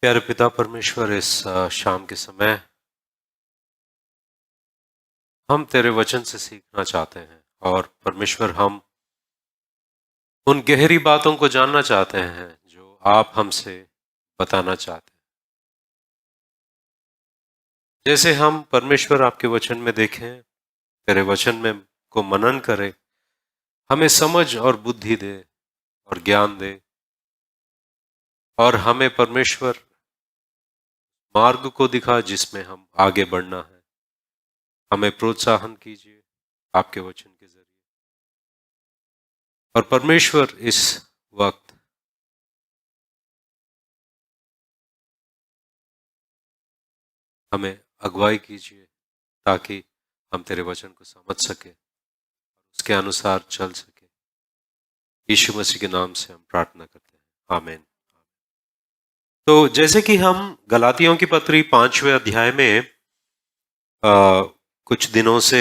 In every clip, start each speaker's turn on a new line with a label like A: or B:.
A: प्यारे पिता परमेश्वर, इस शाम के समय हम तेरे वचन से सीखना चाहते हैं और परमेश्वर हम उन गहरी बातों को जानना चाहते हैं जो आप हमसे बताना चाहते हैं। जैसे हम परमेश्वर आपके वचन में देखें, तेरे वचन में को मनन करें, हमें समझ और बुद्धि दे और ज्ञान दे, और हमें परमेश्वर मार्ग को दिखा जिसमें हम आगे बढ़ना है। हमें प्रोत्साहन कीजिए आपके वचन के जरिए। और परमेश्वर इस वक्त हमें अगुवाई कीजिए ताकि हम तेरे वचन को समझ सके, उसके अनुसार चल सके। यीशु मसीह के नाम से हम प्रार्थना करते हैं, आमीन। तो जैसे कि हम गलातियों की पत्री 5वें अध्याय में कुछ दिनों से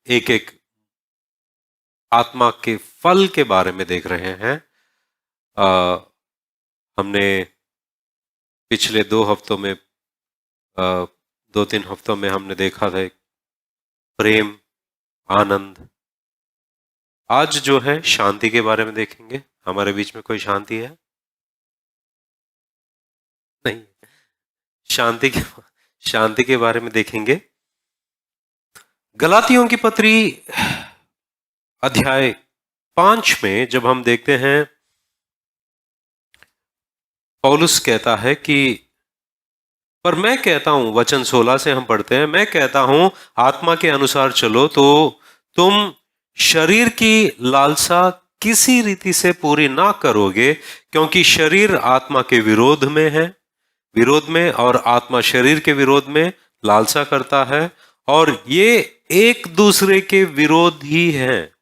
A: एक एक आत्मा के फल के बारे में देख रहे हैं। हमने पिछले 2 हफ्तों में 2-3 हफ्तों में हमने देखा था प्रेम, आनंद। आज जो है शांति के बारे में देखेंगे। हमारे बीच में कोई शांति है? नहीं। शांति के बारे में देखेंगे। गलातियों की पत्री अध्याय 5 में जब हम देखते हैं, पौलुस कहता है कि पर मैं कहता हूं, वचन 16 से हम पढ़ते हैं, मैं कहता हूं आत्मा के अनुसार चलो तो तुम शरीर की लालसा किसी रीति से पूरी ना करोगे, क्योंकि शरीर आत्मा के विरोध में और आत्मा शरीर के विरोध में लालसा करता है, और ये एक दूसरे के विरोध ही हैं,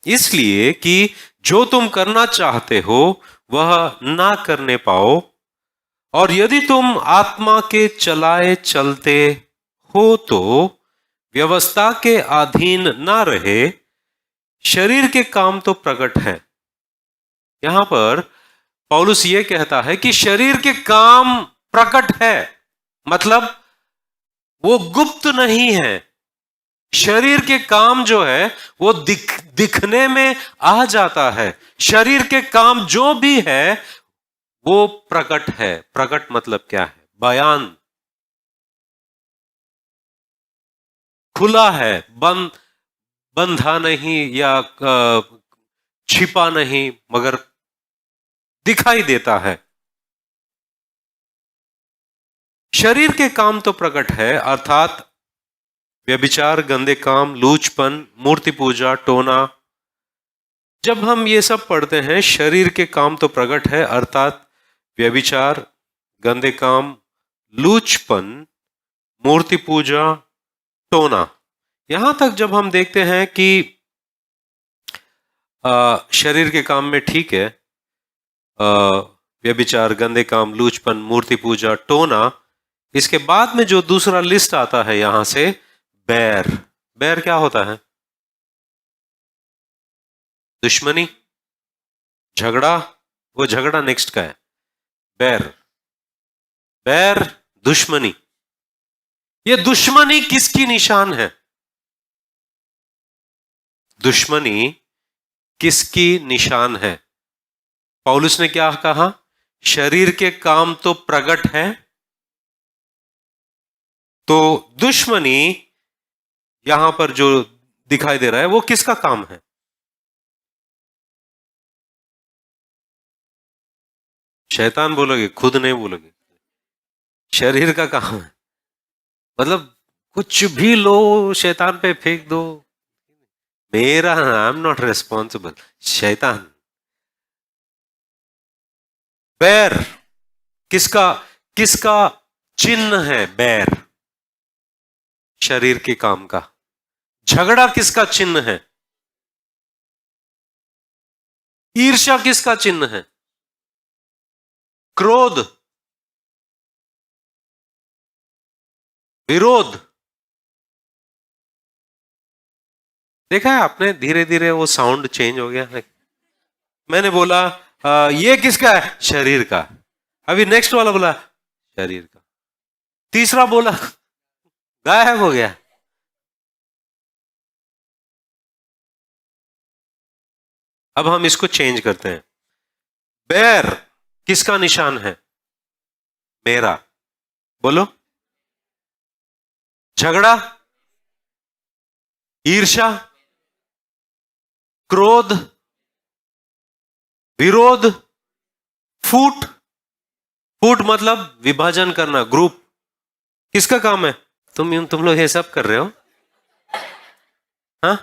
A: इसलिए कि जो तुम करना चाहते हो वह ना करने पाओ। और यदि तुम आत्मा के चलाए चलते हो तो व्यवस्था के अधीन ना रहे। शरीर के काम तो प्रकट है। यहां पर पौलुस यह कहता है कि शरीर के काम प्रकट है, मतलब वो गुप्त नहीं है। शरीर के काम जो है वो दिखने में आ जाता है। शरीर के काम जो भी है वो प्रकट है। प्रकट मतलब क्या है? बयान, खुला है, बंधा नहीं या छिपा नहीं, मगर दिखाई देता है। शरीर के काम तो प्रकट है, अर्थात व्यभिचार, गंदे काम, लूचपन, मूर्ति पूजा, टोना। जब हम ये सब पढ़ते हैं, शरीर के काम तो प्रकट है अर्थात व्यभिचार, गंदे काम, लूचपन, मूर्ति पूजा, टोना। यहां तक जब हम देखते हैं कि शरीर के काम में ठीक है, व्यभिचार, गंदे काम, लूचपन, मूर्ति पूजा, टोना, इसके बाद में जो दूसरा लिस्ट आता है यहां से, बैर क्या होता है? दुश्मनी, झगड़ा। वो झगड़ा नेक्स्ट का है। बैर, दुश्मनी। ये दुश्मनी किसकी निशान है? दुश्मनी किसकी निशान है? पौलुस ने क्या कहा? शरीर के काम तो प्रकट है, तो दुश्मनी यहां पर जो दिखाई दे रहा है वो किसका काम है? शैतान बोलोगे, खुद नहीं बोलोगे। शरीर का काम है, मतलब कुछ भी लो शैतान पे फेंक दो। मेरा, आई एम नॉट रेस्पॉन्सिबल। शैतान। बैर किसका किसका चिन्ह है? बैर शरीर के काम का। झगड़ा किसका चिन्ह है? ईर्ष्या किसका चिन्ह है? क्रोध, विरोध। देखा है आपने, धीरे धीरे वो साउंड चेंज हो गया है। मैंने बोला ये किसका है? शरीर का। अभी नेक्स्ट वाला बोला शरीर का। तीसरा बोला, गायब हो गया। अब हम इसको चेंज करते हैं। बैर किसका निशान है? मेरा। बोलो। झगड़ा, ईर्ष्या, क्रोध, विरोध, फूट। फूट मतलब विभाजन करना, ग्रुप। किसका काम है? तुम लोग ये सब कर रहे हो? हाँ?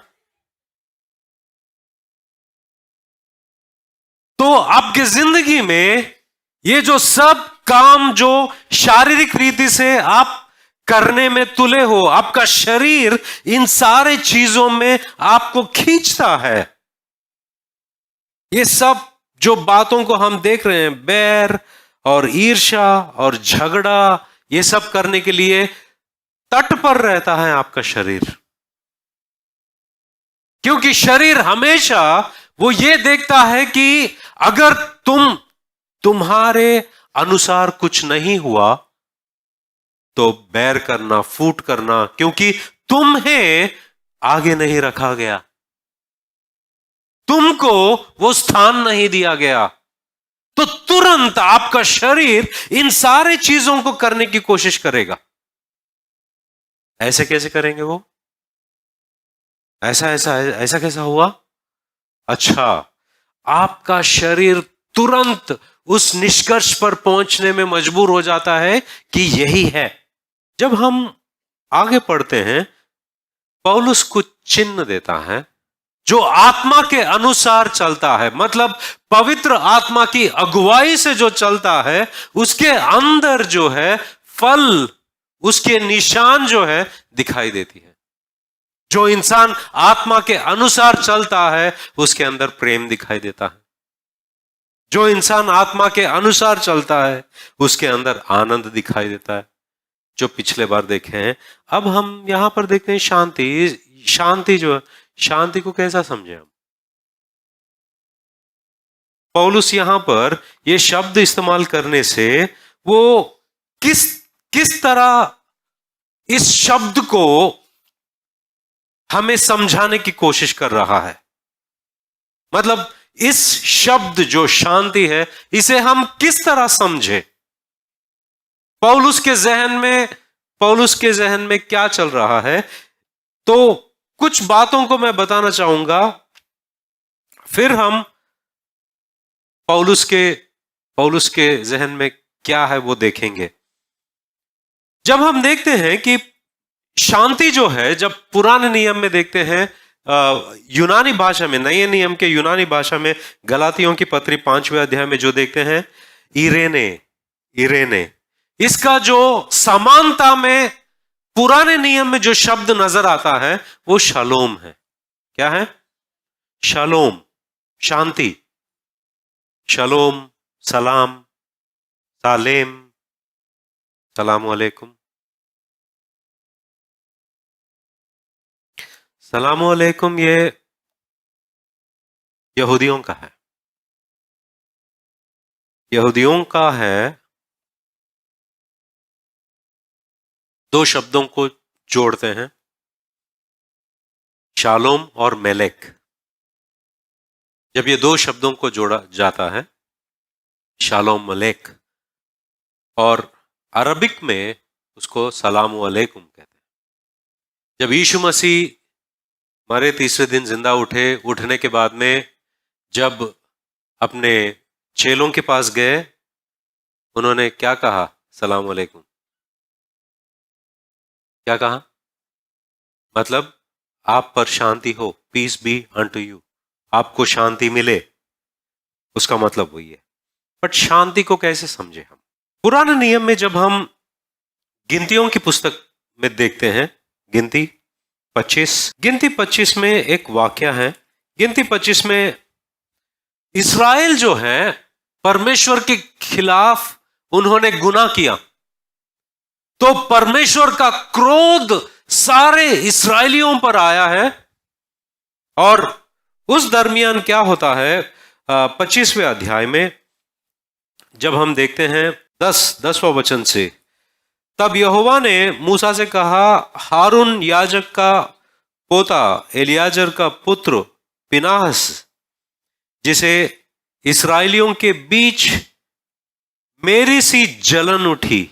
A: तो आपकी जिंदगी में ये जो सब काम जो शारीरिक रीति से आप करने में तुले हो, आपका शरीर इन सारे चीजों में आपको खींचता है। ये सब जो बातों को हम देख रहे हैं, बैर और ईर्ष्या और झगड़ा, ये सब करने के लिए तट पर रहता है आपका शरीर। क्योंकि शरीर हमेशा वो ये देखता है कि अगर तुम्हारे अनुसार कुछ नहीं हुआ तो बैर करना, फूट करना, क्योंकि तुम्हें आगे नहीं रखा गया, तुमको वो स्थान नहीं दिया गया, तो तुरंत आपका शरीर इन सारे चीजों को करने की कोशिश करेगा। ऐसे कैसे करेंगे वो? ऐसा ऐसा ऐसा कैसा हुआ? अच्छा, आपका शरीर तुरंत उस निष्कर्ष पर पहुंचने में मजबूर हो जाता है कि यही है। जब हम आगे पढ़ते हैं, पौलुस कुछ चिन्ह देता है जो आत्मा के अनुसार चलता है, मतलब पवित्र आत्मा की अगुवाई से जो चलता है, उसके अंदर जो है फल, उसके निशान जो है दिखाई देती है। जो इंसान आत्मा के अनुसार चलता है उसके अंदर प्रेम दिखाई देता है। जो इंसान आत्मा के अनुसार चलता है उसके अंदर आनंद दिखाई देता है, जो पिछले बार देखे हैं। अब हम यहां पर देखते हैं शांति। शांति जो है, शांति को कैसा समझे हम? पौलुस यहां पर यह शब्द इस्तेमाल करने से वो किस तरह इस शब्द को हमें समझाने की कोशिश कर रहा है। मतलब इस शब्द जो शांति है, इसे हम किस तरह समझे? पौलुस के जहन में क्या चल रहा है? तो कुछ बातों को मैं बताना चाहूंगा, फिर हम पौलुस के जहन में क्या है वो देखेंगे। जब हम देखते हैं कि शांति जो है, जब पुराने नियम में देखते हैं, यूनानी भाषा में, नए नियम के यूनानी भाषा में, गलातियों की पत्री 5वें अध्याय में जो देखते हैं, इरेने, इसका जो समानता में पुराने नियम में जो शब्द नजर आता है वो शालोम है। क्या है? शालोम, शांति। शालोम, सलाम, सालेम, सलाम अलैकुम। सलाम अलैकुम ये यहूदियों का है। यहूदियों का है। दो शब्दों को जोड़ते हैं, शालोम और मेलेक। जब ये दो शब्दों को जोड़ा जाता है, शालोम मलेक, और अरबिक में उसको सलाम अलैकुम कहते हैं। जब यीशु मसीह मरे, तीसरे दिन जिंदा उठे, उठने के बाद में जब अपने चेलों के पास गए, उन्होंने क्या कहा? सलाम अलैकुम। क्या कहा? मतलब आप पर शांति हो, पीस बी अनटू यू, आपको शांति मिले, उसका मतलब वही है। बट शांति को कैसे समझे हम? पुराने नियम में जब हम गिनतियों की पुस्तक में देखते हैं, गिनती 25 में एक वाक्य है। गिनती 25 में इस्राएल जो है, परमेश्वर के खिलाफ उन्होंने गुनाह किया, तो परमेश्वर का क्रोध सारे इस्राएलियों पर आया है। और उस दरमियान क्या होता है? 25वें अध्याय में जब हम देखते हैं, 10वां वचन से, तब यहोवा ने मूसा से कहा, हारून याजक का पोता एलियाजर का पुत्र पिनाहस, जिसे इस्राएलियों के बीच मेरी सी जलन उठी,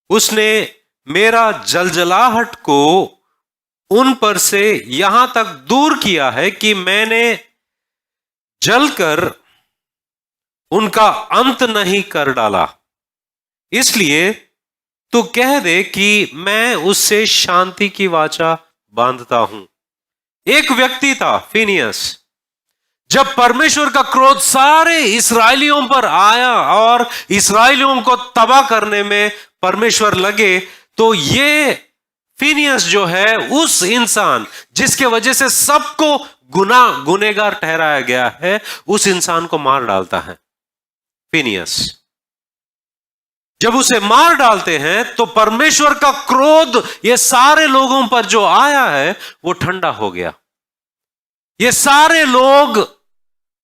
A: उसने मेरा जलजलाहट को उन पर से यहां तक दूर किया है कि मैंने जलकर उनका अंत नहीं कर डाला। इसलिए तू कह दे कि मैं उससे शांति की वाचा बांधता हूं। एक व्यक्ति था फिनियस, जब परमेश्वर का क्रोध सारे इस्राएलियों पर आया और इस्राएलियों को तबाह करने में परमेश्वर लगे, तो ये फिनियस जो है उस इंसान जिसके वजह से सबको गुनेगार ठहराया गया है, उस इंसान को मार डालता है। फिनियस जब उसे मार डालते हैं तो परमेश्वर का क्रोध ये सारे लोगों पर जो आया है वो ठंडा हो गया। ये सारे लोग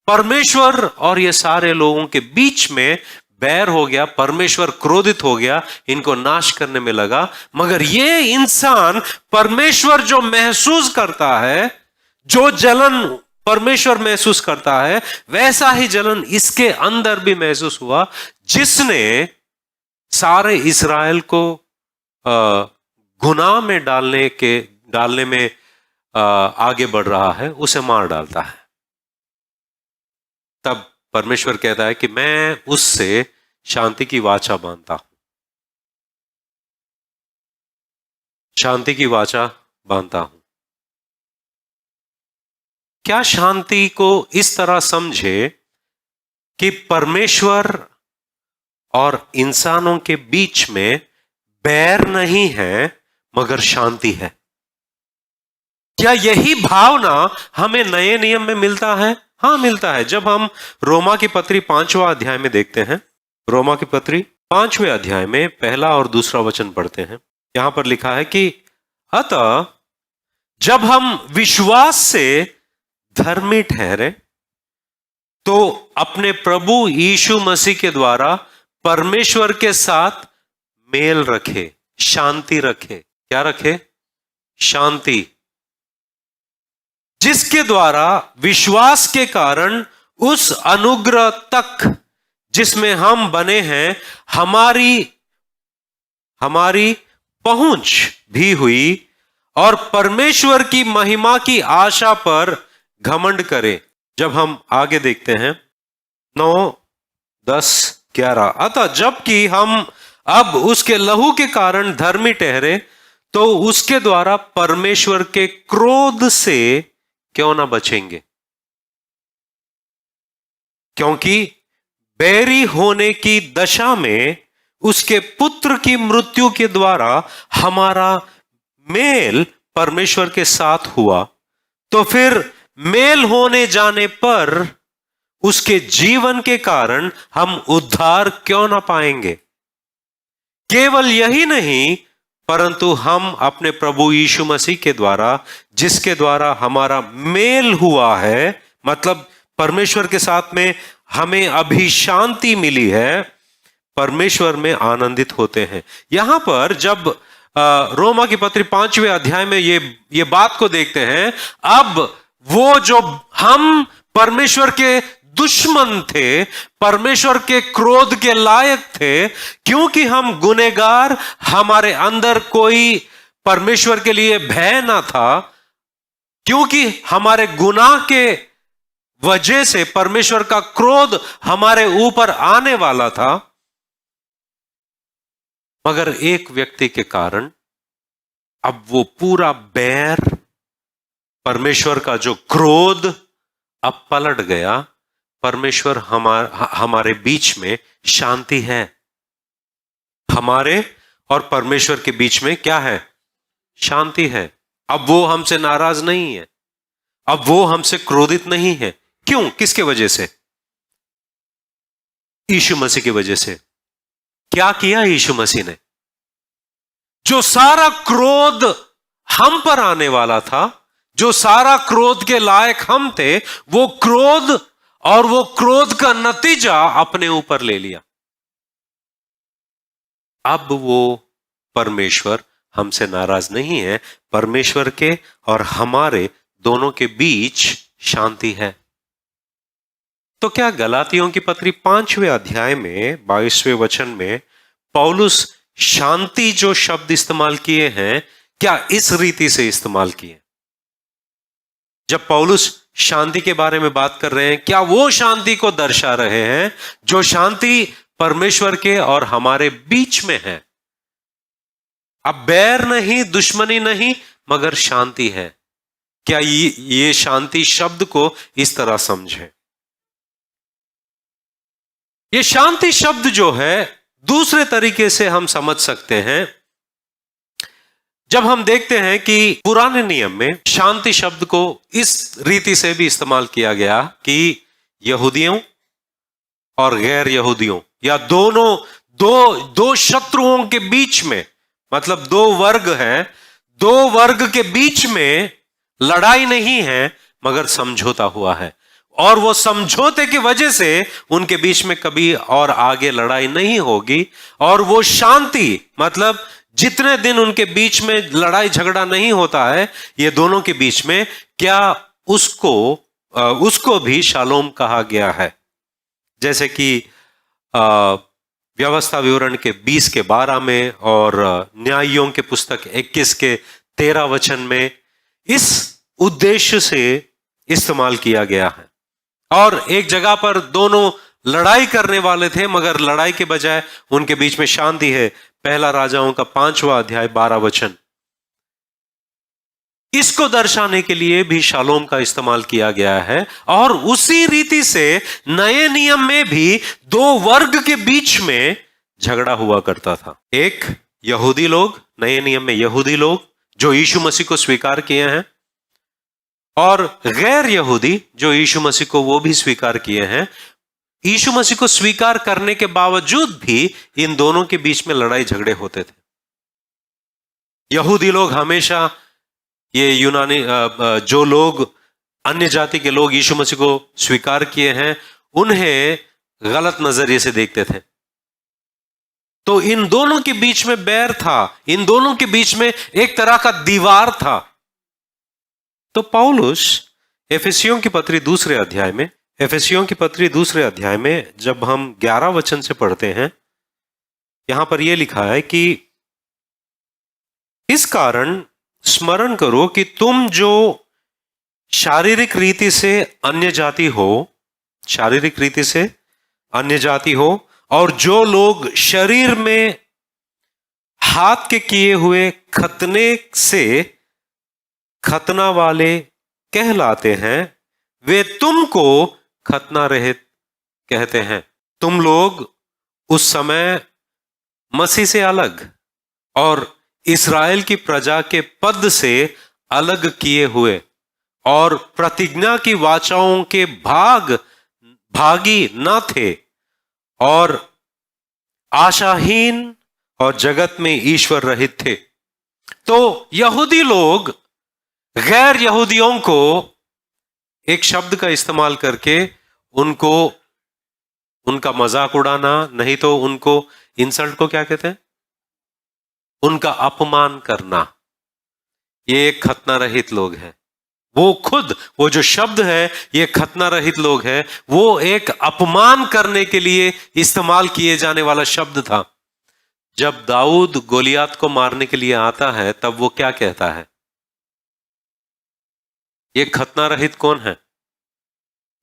A: परमेश्वर और ये सारे लोगों के बीच में बैर हो गया। परमेश्वर क्रोधित हो गया, इनको नाश करने में लगा। मगर ये इंसान परमेश्वर जो महसूस करता है, जो जलन परमेश्वर महसूस करता है, वैसा ही जलन इसके अंदर भी महसूस हुआ, जिसने सारे इस्राएल को गुनाह में डालने में आगे बढ़ रहा है, उसे मार डालता है। तब परमेश्वर कहता है कि मैं उससे शांति की वाचा बांधता हूं, शांति की वाचा बांधता हूं। क्या शांति को इस तरह समझे कि परमेश्वर और इंसानों के बीच में बैर नहीं है मगर शांति है? क्या यही भावना हमें नए नियम में मिलता है? हां, मिलता है। जब हम रोमा की पत्री 5वां अध्याय में देखते हैं, रोमा की पत्री 5वें अध्याय में 1 और 2 वचन पढ़ते हैं। यहां पर लिखा है कि अतः जब हम विश्वास से धर्मी ठहरे तो अपने प्रभु यीशु मसीह के द्वारा परमेश्वर के साथ मेल रखे, शांति रखे। क्या रखे? शांति, जिसके द्वारा विश्वास के कारण उस अनुग्रह तक जिसमें हम बने हैं हमारी पहुंच भी हुई और परमेश्वर की महिमा की आशा पर घमंड करे। जब हम आगे देखते हैं 9, 10, 11, अतः जबकि हम अब उसके लहू के कारण धर्मी ठहरे तो उसके द्वारा परमेश्वर के क्रोध से क्यों ना बचेंगे? क्योंकि बैरी होने की दशा में उसके पुत्र की मृत्यु के द्वारा हमारा मेल परमेश्वर के साथ हुआ, तो फिर मेल होने जाने पर उसके जीवन के कारण हम उद्धार क्यों ना पाएंगे? केवल यही नहीं, परंतु हम अपने प्रभु यीशु मसीह के द्वारा, जिसके द्वारा हमारा मेल हुआ है, मतलब परमेश्वर के साथ में हमें अभी शांति मिली है, परमेश्वर में आनंदित होते हैं। यहां पर जब रोमा की पत्री 5वें अध्याय में ये बात को देखते हैं, अब वो जो हम परमेश्वर के दुश्मन थे, परमेश्वर के क्रोध के लायक थे, क्योंकि हम गुनहगार, हमारे अंदर कोई परमेश्वर के लिए भय ना था, क्योंकि हमारे गुनाह के वजह से परमेश्वर का क्रोध हमारे ऊपर आने वाला था, मगर एक व्यक्ति के कारण अब वो पूरा बैर, परमेश्वर का जो क्रोध अब पलट गया। परमेश्वर हमारे बीच में शांति है। हमारे और परमेश्वर के बीच में क्या है? शांति है। अब वो हमसे नाराज नहीं है, अब वो हमसे क्रोधित नहीं है। क्यों? किसके वजह से? यीशु मसीह की वजह से। क्या किया यीशु मसीह ने? जो सारा क्रोध हम पर आने वाला था, जो सारा क्रोध के लायक हम थे, वो क्रोध और वो क्रोध का नतीजा अपने ऊपर ले लिया। अब वो परमेश्वर हमसे नाराज नहीं है, परमेश्वर के और हमारे दोनों के बीच शांति है। तो क्या गलातियों की पत्री 5वें अध्याय में 22वें वचन में पौलुस शांति जो शब्द इस्तेमाल किए हैं, क्या इस रीति से इस्तेमाल किए? जब पौलुस शांति के बारे में बात कर रहे हैं, क्या वो शांति को दर्शा रहे हैं जो शांति परमेश्वर के और हमारे बीच में है? अब बैर नहीं, दुश्मनी नहीं, मगर शांति है। क्या ये शांति शब्द को इस तरह समझे? ये शांति शब्द जो है दूसरे तरीके से हम समझ सकते हैं जब हम देखते हैं कि पुराने नियम में शांति शब्द को इस रीति से भी इस्तेमाल किया गया कि यहूदियों और गैर यहूदियों या दो शत्रुओं के बीच में, मतलब दो वर्ग हैं, दो वर्ग के बीच में लड़ाई नहीं है मगर समझौता हुआ है, और वो समझौते की वजह से उनके बीच में कभी और आगे लड़ाई नहीं होगी। और वो शांति मतलब जितने दिन उनके बीच में लड़ाई झगड़ा नहीं होता है ये दोनों के बीच में, क्या उसको भी शालोम कहा गया है। जैसे कि व्यवस्था विवरण के 20 के 12 में और न्यायों के पुस्तक 21 के 13 वचन में इस उद्देश्य से इस्तेमाल किया गया है। और एक जगह पर दोनों लड़ाई करने वाले थे मगर लड़ाई के बजाय उनके बीच में शांति है। पहला राजाओं का 5वां अध्याय 12 वचन। इसको दर्शाने के लिए भी शालोम का इस्तेमाल किया गया है। और उसी रीति से नए नियम में भी दो वर्ग के बीच में झगड़ा हुआ करता था। एक यहूदी लोग, नए नियम में यहूदी लोग जो यीशु मसीह को स्वीकार किए हैं, और गैर यहूदी जो यीशु मसीह को वो भी स्वीकार किए हैं। यीशु मसीह को स्वीकार करने के बावजूद भी इन दोनों के बीच में लड़ाई झगड़े होते थे। यहूदी लोग हमेशा ये यूनानी जो लोग अन्य जाति के लोग यीशु मसीह को स्वीकार किए हैं उन्हें गलत नजरिए से देखते थे। तो इन दोनों के बीच में बैर था, इन दोनों के बीच में एक तरह का दीवार था। तो पौलुस एफेसियों की पत्री दूसरे अध्याय में जब हम 11 वचन से पढ़ते हैं, यहां पर यह लिखा है कि इस कारण स्मरण करो कि तुम जो शारीरिक रीति से अन्य जाति हो और जो लोग शरीर में हाथ के किए हुए खतने से खतना वाले कहलाते हैं, वे तुमको खतना रहित कहते हैं। तुम लोग उस समय मसीह से अलग और इस्राएल की प्रजा के पद से अलग किए हुए और प्रतिज्ञा की वाचाओं के भागी न थे और आशाहीन और जगत में ईश्वर रहित थे। तो यहूदी लोग गैर यहूदियों को एक शब्द का इस्तेमाल करके उनका मजाक उड़ाना, नहीं तो उनको इंसल्ट को क्या कहते हैं, उनका अपमान करना, ये एक खतना रहित लोग हैं। वो जो शब्द है ये खतना रहित लोग हैं, वो एक अपमान करने के लिए इस्तेमाल किए जाने वाला शब्द था। जब दाऊद गोलियात को मारने के लिए आता है तब वो क्या कहता है? ये खतना रहित कौन है?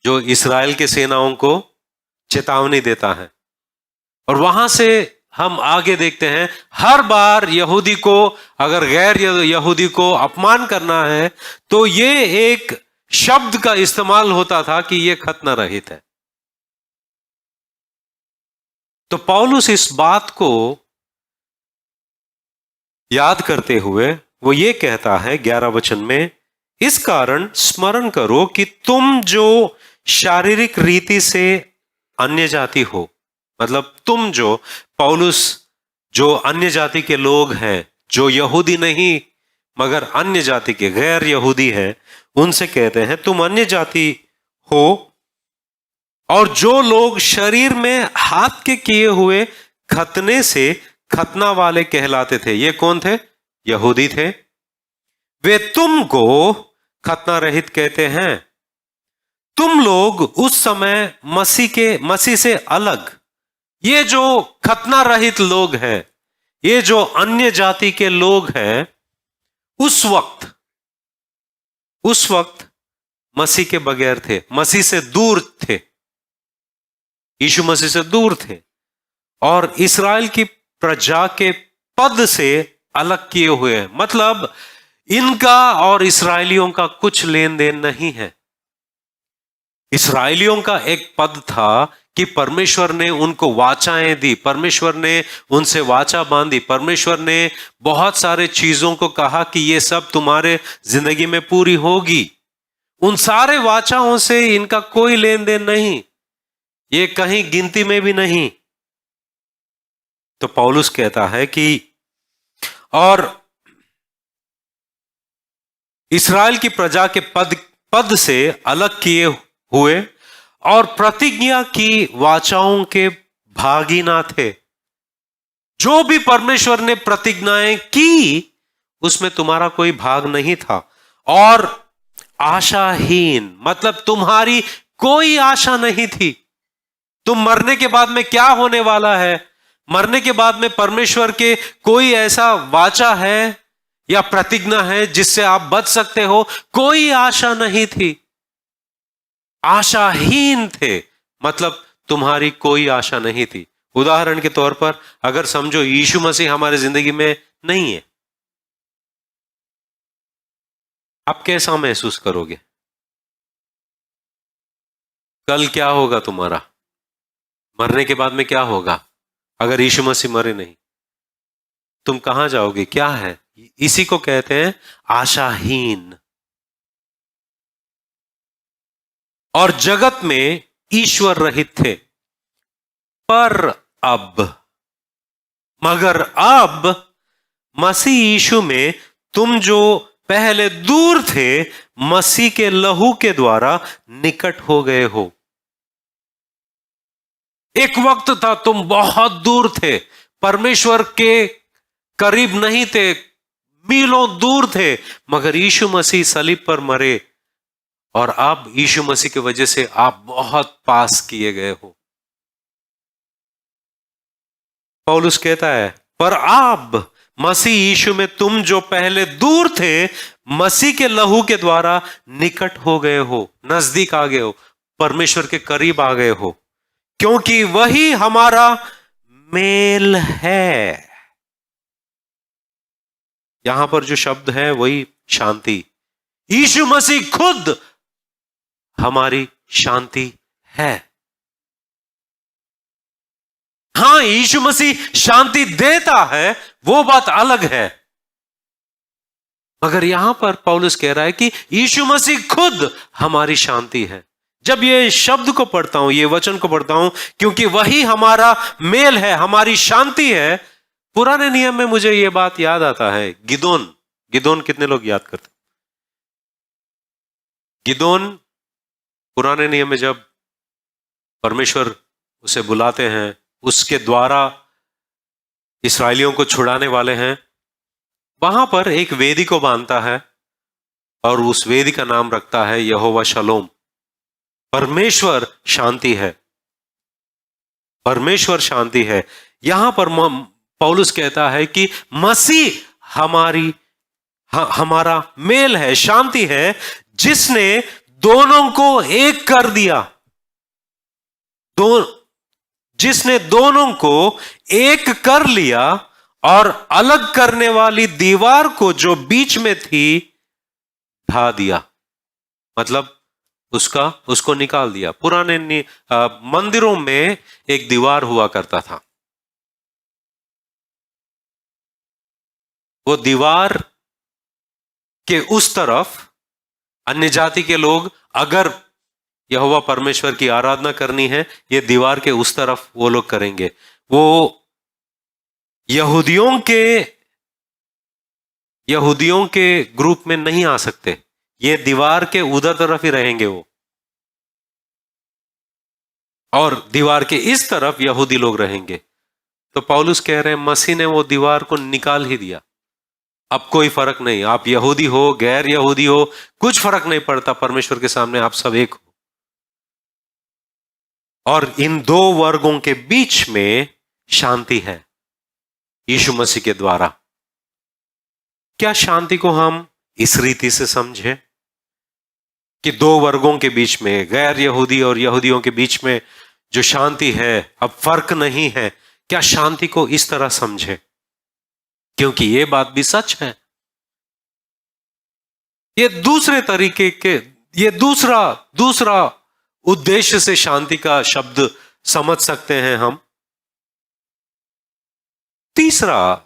A: जो इस्राएल के सेनाओं को चेतावनी देता है। और वहां से हम आगे देखते हैं, हर बार यहूदी को, अगर गैर यहूदी को अपमान करना है तो ये एक शब्द का इस्तेमाल होता था कि ये खतना रहित है। तो पौलुस इस बात को याद करते हुए वो ये कहता है 11 वचन में, इस कारण स्मरण करो कि तुम जो शारीरिक रीति से अन्य जाति हो, मतलब तुम जो, पौलुस जो अन्य जाति के लोग हैं, जो यहूदी नहीं मगर अन्य जाति के गैर यहूदी हैं, उनसे कहते हैं तुम अन्य जाति हो और जो लोग शरीर में हाथ के किए हुए खतने से खतना वाले कहलाते थे। ये कौन थे? यहूदी थे। वे तुमको खतना रहित कहते हैं। तुम लोग उस समय मसीह से अलग, ये जो खतना रहित लोग हैं, ये जो अन्य जाति के लोग हैं, उस वक्त मसीह के बगैर थे, मसीह से दूर थे, यीशु मसीह से दूर थे और इस्राएल की प्रजा के पद से अलग किए हुए हैं। मतलब इनका और इस्राएलियों का कुछ लेन देन नहीं है। इस्राएलियों का एक पद था कि परमेश्वर ने उनको वाचाएं दी, परमेश्वर ने उनसे वाचा बांधी, परमेश्वर ने बहुत सारे चीजों को कहा कि ये सब तुम्हारे जिंदगी में पूरी होगी। उन सारे वाचाओं से इनका कोई लेन देन नहीं, ये कहीं गिनती में भी नहीं। तो पौलुस कहता है कि और इस्राएल की प्रजा के पद से अलग किए हुए और प्रतिज्ञा की वाचाओं के भागी ना थे। जो भी परमेश्वर ने प्रतिज्ञाएं की उसमें तुम्हारा कोई भाग नहीं था। और आशाहीन मतलब तुम्हारी कोई आशा नहीं थी। तुम मरने के बाद में क्या होने वाला है, मरने के बाद में परमेश्वर के कोई ऐसा वाचा है या प्रतिज्ञा है जिससे आप बच सकते हो, कोई आशा नहीं थी। आशाहीन थे मतलब तुम्हारी कोई आशा नहीं थी। उदाहरण के तौर पर अगर समझो यीशु मसीह हमारे जिंदगी में नहीं है, आप कैसा महसूस करोगे? कल क्या होगा तुम्हारा? मरने के बाद में क्या होगा? अगर यीशु मसीह मरे नहीं, तुम कहां जाओगे? क्या है? इसी को कहते हैं आशाहीन। और जगत में ईश्वर रहित थे। मगर अब मसीह यीशु में तुम जो पहले दूर थे, मसीह के लहू के द्वारा निकट हो गए हो। एक वक्त था तुम बहुत दूर थे, परमेश्वर के करीब नहीं थे, मीलों दूर थे, मगर यीशु मसीह सलीब पर मरे और अब यीशु मसीह की वजह से आप बहुत पास किए गए हो। पौलुस कहता है पर अब मसीह यीशु में तुम जो पहले दूर थे, मसीह के लहू के द्वारा निकट हो गए हो, नजदीक आ गए हो, परमेश्वर के करीब आ गए हो, क्योंकि वही हमारा मेल है। यहां पर जो शब्द है वही शांति। यीशु मसीह खुद हमारी शांति है। हां, यीशु मसीह शांति देता है, वो बात अलग है, मगर यहां पर पौलुस कह रहा है कि यीशु मसीह खुद हमारी शांति है। जब ये शब्द को पढ़ता हूं, ये वचन को पढ़ता हूं, क्योंकि वही हमारा मेल है, हमारी शांति है, पुराने नियम में मुझे ये बात याद आता है। गिदोन कितने लोग याद करते? गिदोन पुराने नियम में जब परमेश्वर उसे बुलाते हैं, उसके द्वारा इस्राएलियों को छुड़ाने वाले हैं, वहां पर एक वेदी को बांधता है और उस वेदी का नाम रखता है यहोवा शलोम। परमेश्वर शांति है, परमेश्वर शांति है। यहां पर पौलुस कहता है कि मसीह हमारा मेल है, शांति है, जिसने दोनों को एक कर दिया। जिसने दोनों को एक कर लिया और अलग करने वाली दीवार को जो बीच में थी ढा दिया, मतलब उसको निकाल दिया। पुराने मंदिरों में एक दीवार हुआ करता था, वो दीवार के उस तरफ अन्य जाति के लोग अगर यहोवा परमेश्वर की आराधना करनी है, ये दीवार के उस तरफ वो लोग करेंगे। वो यहूदियों के ग्रुप में नहीं आ सकते, ये दीवार के उधर तरफ ही रहेंगे वो, और दीवार के इस तरफ यहूदी लोग रहेंगे। तो पौलुस कह रहे हैं मसीह ने वो दीवार को निकाल ही दिया। अब कोई फर्क नहीं, आप यहूदी हो गैर यहूदी हो, कुछ फर्क नहीं पड़ता, परमेश्वर के सामने आप सब एक हो। और इन दो वर्गों के बीच में शांति है यीशु मसीह के द्वारा। क्या शांति को हम इस रीति से समझे कि दो वर्गों के बीच में, गैर यहूदी और यहूदियों के बीच में जो शांति है, अब फर्क नहीं है? क्या शांति को इस तरह समझे? क्योंकि यह बात भी सच है। ये दूसरे तरीके के, ये दूसरा उद्देश्य से शांति का शब्द समझ सकते हैं हम। तीसरा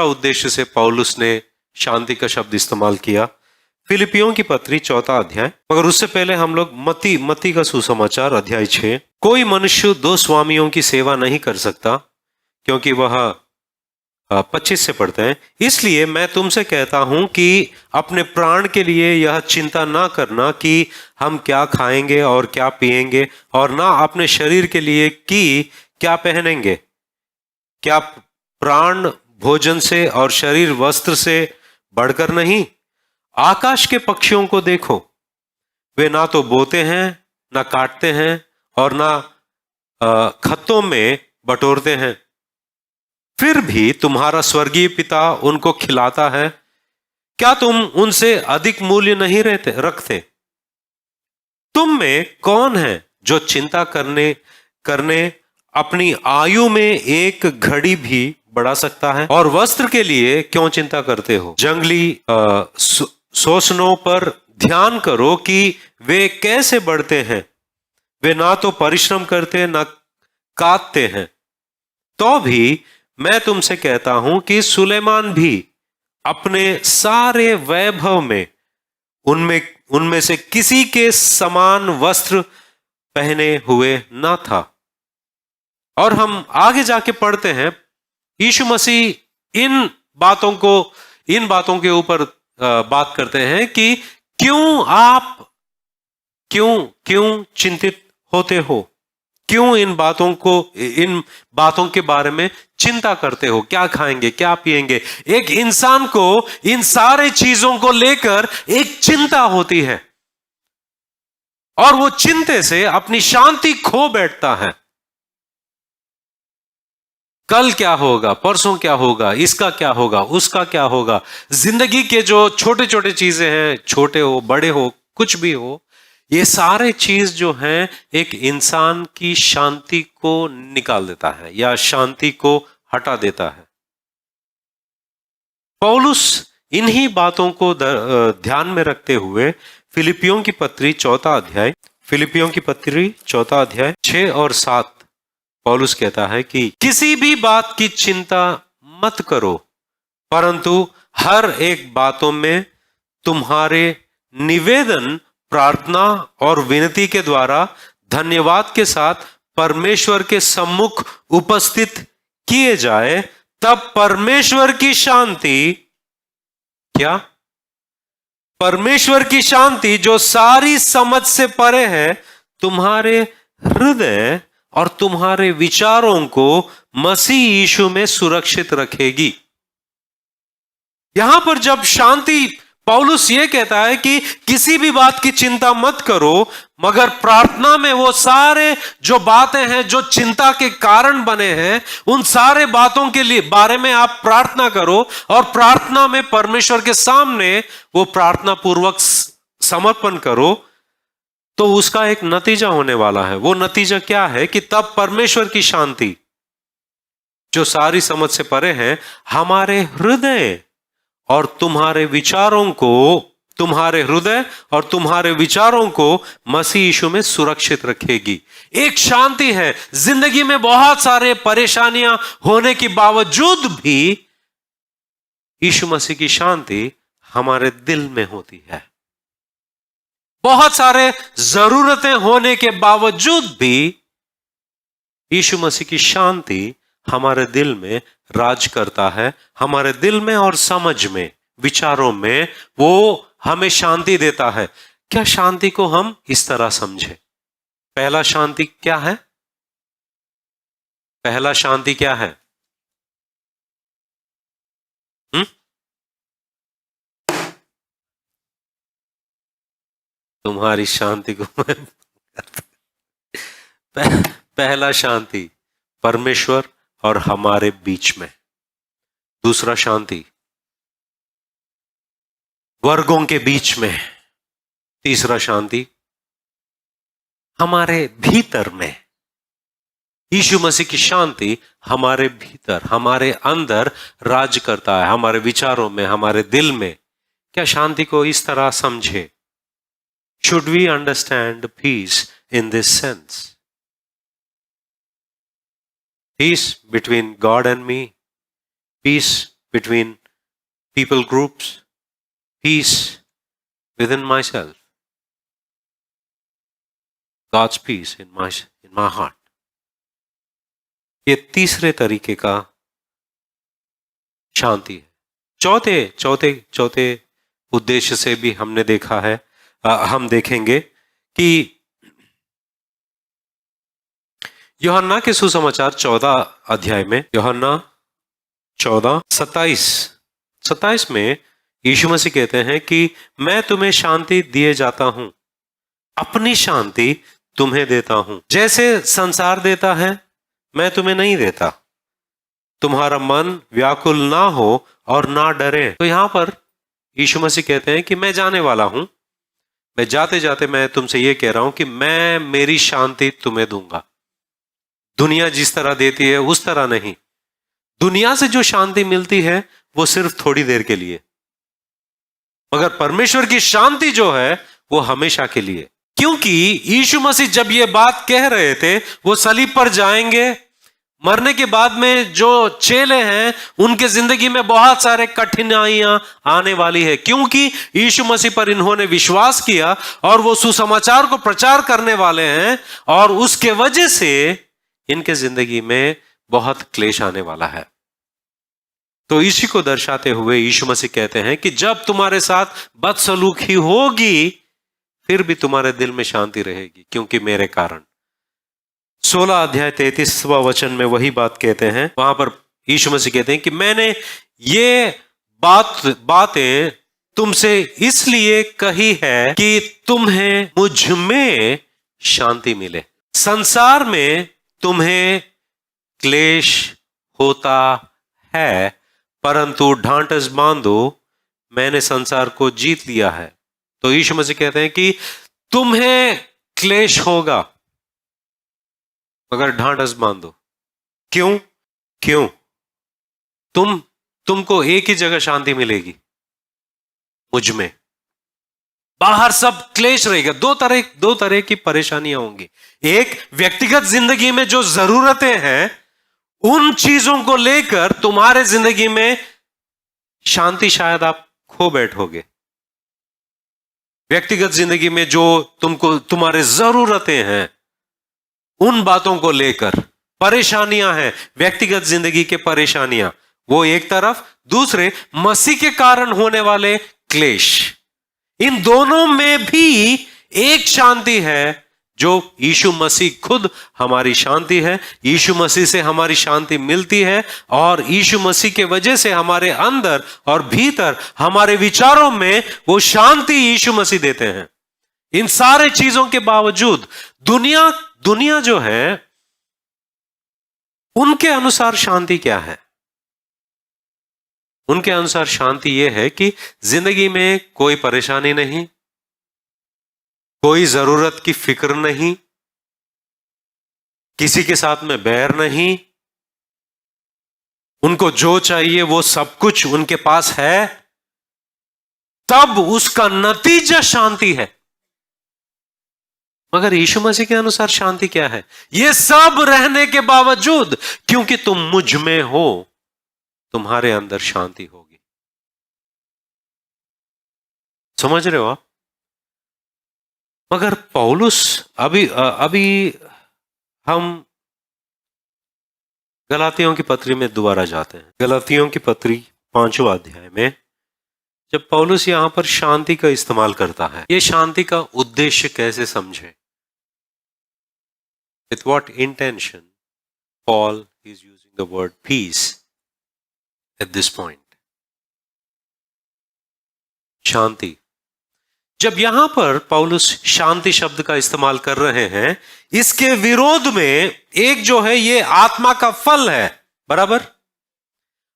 A: उद्देश्य से पौलुस ने शांति का शब्द इस्तेमाल किया, फिलिपियों की पत्री 4 अध्याय। मगर उससे पहले हम लोग मत्ती का सुसमाचार अध्याय 6। कोई मनुष्य 2 स्वामियों की सेवा नहीं कर सकता, क्योंकि वह 25 से पढ़ते हैं, इसलिए मैं तुमसे कहता हूं कि अपने प्राण के लिए यह चिंता ना करना कि हम क्या खाएंगे और क्या पिएंगे, और ना अपने शरीर के लिए कि क्या पहनेंगे। क्या प्राण भोजन से और शरीर वस्त्र से बढ़कर नहीं? आकाश के पक्षियों को देखो, वे ना तो बोते हैं, ना काटते हैं, और ना खत्तों में बटोरते हैं, फिर भी तुम्हारा स्वर्गीय पिता उनको खिलाता है। क्या तुम उनसे अधिक मूल्य नहीं रखते? तुम में कौन है जो चिंता करने अपनी आयु में एक घड़ी भी बढ़ा सकता है? और वस्त्र के लिए क्यों चिंता करते हो? जंगली शोषणों पर ध्यान करो कि वे कैसे बढ़ते हैं। वे ना तो परिश्रम करते, ना काटते हैं। तो भी मैं तुमसे कहता हूं कि सुलेमान भी अपने सारे वैभव में उनमें से किसी के समान वस्त्र पहने हुए ना था। और हम आगे जाके पढ़ते हैं, यीशु मसीह इन बातों के ऊपर बात करते हैं कि क्यों चिंतित होते हो? क्यों इन बातों के बारे में चिंता करते हो? क्या खाएंगे, क्या पिएंगे? एक इंसान को इन सारे चीजों को लेकर एक चिंता होती है, और वो चिंते से अपनी शांति खो बैठता है। कल क्या होगा, परसों क्या होगा, इसका क्या होगा, उसका क्या होगा। जिंदगी के जो छोटे छोटे चीजें हैं, छोटे हो बड़े हो कुछ भी हो, ये सारे चीज जो हैं एक इंसान की शांति को निकाल देता है या शांति को हटा देता है। पौलुस इन्हीं बातों को ध्यान में रखते हुए फिलिपियों की पत्री 4 अध्याय 6 और 7 पौलुस कहता है कि किसी भी बात की चिंता मत करो, परंतु हर एक बातों में तुम्हारे निवेदन, प्रार्थना और विनती के द्वारा धन्यवाद के साथ परमेश्वर के सम्मुख उपस्थित किए जाए, तब परमेश्वर की शांति जो सारी समझ से परे है, तुम्हारे हृदय और तुम्हारे विचारों को मसीह यीशु में सुरक्षित रखेगी। यहां पर जब शांति, पौलुस यह कहता है कि किसी भी बात की चिंता मत करो, मगर प्रार्थना में वो सारे जो बातें हैं जो चिंता के कारण बने हैं, उन सारे बातों के लिए बारे में आप प्रार्थना करो, और प्रार्थना में परमेश्वर के सामने वो प्रार्थना पूर्वक समर्पण करो, तो उसका एक नतीजा होने वाला है। वो नतीजा क्या है कि तब परमेश्वर की शांति जो सारी समझ से परे है, हमारे हृदय और तुम्हारे विचारों को मसीह यीशु में सुरक्षित रखेगी। एक शांति है। जिंदगी में बहुत सारे परेशानियां होने के बावजूद भी यीशु मसीह की शांति हमारे दिल में होती है। बहुत सारे जरूरतें होने के बावजूद भी यीशु मसीह की शांति हमारे दिल में राज करता है। हमारे दिल में और समझ में, विचारों में वो हमें शांति देता है। क्या शांति को हम इस तरह समझे? पहला शांति क्या है? पहला शांति क्या है? तुम्हारी शांति को मैं पहला शांति परमेश्वर और हमारे बीच में। दूसरा शांति वर्गों के बीच में। तीसरा शांति हमारे भीतर में। यीशु मसीह की शांति हमारे भीतर, हमारे अंदर राज करता है, हमारे विचारों में, हमारे दिल में। क्या शांति को इस तरह समझे? Should we understand peace in this sense? Peace between God and me, peace between people groups, peace within myself, God's peace in my heart. ये तीसरे तरीके का शांति है। चौथे उद्देश्य से भी हमने देखा है, हम देखेंगे कि यूहन्ना के सुसमाचार 14 अध्याय में, यूहन्ना 14:27 में यीशु मसीह कहते हैं कि मैं तुम्हें शांति दिए जाता हूं, अपनी शांति तुम्हें देता हूं। जैसे संसार देता है मैं तुम्हें नहीं देता। तुम्हारा मन व्याकुल ना हो और ना डरे। तो यहां पर यीशु मसीह कहते हैं कि मैं जाने वाला हूं, मैं जाते जाते मैं तुमसे ये कह रहा हूं कि मैं मेरी शांति तुम्हें दूंगा। दुनिया जिस तरह देती है उस तरह नहीं। दुनिया से जो शांति मिलती है वो सिर्फ थोड़ी देर के लिए, मगर परमेश्वर की शांति जो है वो हमेशा के लिए। क्योंकि यीशु मसीह जब ये बात कह रहे थे, वो सलीब पर जाएंगे, मरने के बाद में जो चेले हैं उनके जिंदगी में बहुत सारे कठिनाइयां आने वाली है, क्योंकि यीशु मसीह पर इन्होंने विश्वास किया और वो सुसमाचार को प्रचार करने वाले हैं, और उसके वजह से इनके जिंदगी में बहुत क्लेश आने वाला है। तो इसी को दर्शाते हुए यीशु मसीह कहते हैं कि जब तुम्हारे साथ बदसलूकी होगी फिर भी तुम्हारे दिल में शांति रहेगी, क्योंकि मेरे कारण। 16 अध्याय 33वां वचन में वही बात कहते हैं। वहां पर यीशु मसीह कहते हैं कि मैंने ये बातें तुमसे इसलिए कही है कि तुम्हें मुझ में शांति मिले। संसार में तुम्हें क्लेश होता है, परंतु ढांढस बांधो, मैंने संसार को जीत लिया है। तो यीशु मसीह कहते हैं कि तुम्हें क्लेश होगा मगर ढांढस बांधो। क्यों? तुमको एक ही जगह शांति मिलेगी, मुझ में। बाहर सब क्लेश रहेगा। दो तरह की परेशानियां होंगी। एक, व्यक्तिगत जिंदगी में जो जरूरतें हैं उन चीजों को लेकर तुम्हारे जिंदगी में शांति शायद आप खो बैठोगे। व्यक्तिगत जिंदगी में जो तुम्हारे जरूरतें हैं उन बातों को लेकर परेशानियां हैं, व्यक्तिगत जिंदगी के परेशानियां, वो एक तरफ। दूसरे, मसीह के कारण होने वाले क्लेश। इन दोनों में भी एक शांति है जो यीशु मसीह खुद हमारी शांति है। यीशु मसीह से हमारी शांति मिलती है, और यीशु मसीह के वजह से हमारे अंदर और भीतर, हमारे विचारों में वो शांति यीशु मसीह देते हैं। इन सारे चीजों के बावजूद दुनिया जो है उनके अनुसार शांति क्या है? उनके अनुसार शांति यह है कि जिंदगी में कोई परेशानी नहीं, कोई जरूरत की फिक्र नहीं, किसी के साथ में बैर नहीं, उनको जो चाहिए वो सब कुछ उनके पास है, तब उसका नतीजा शांति है। मगर यीशु मसीह के अनुसार शांति क्या है? ये सब रहने के बावजूद, क्योंकि तुम मुझ में हो, तुम्हारे अंदर शांति होगी। समझ रहे हो आप? मगर पौलुस, अभी हम गलातियों की पत्री में दोबारा जाते हैं। गलातियों की पत्री 5वां अध्याय में जब पौलुस यहां पर शांति का इस्तेमाल करता है, ये शांति का उद्देश्य कैसे समझे, with what intention Paul is using the word peace at this point. शांति। जब यहां पर पौलुस शांति शब्द का इस्तेमाल कर रहे हैं, इसके विरोध में एक जो है ये आत्मा का फल है, बराबर।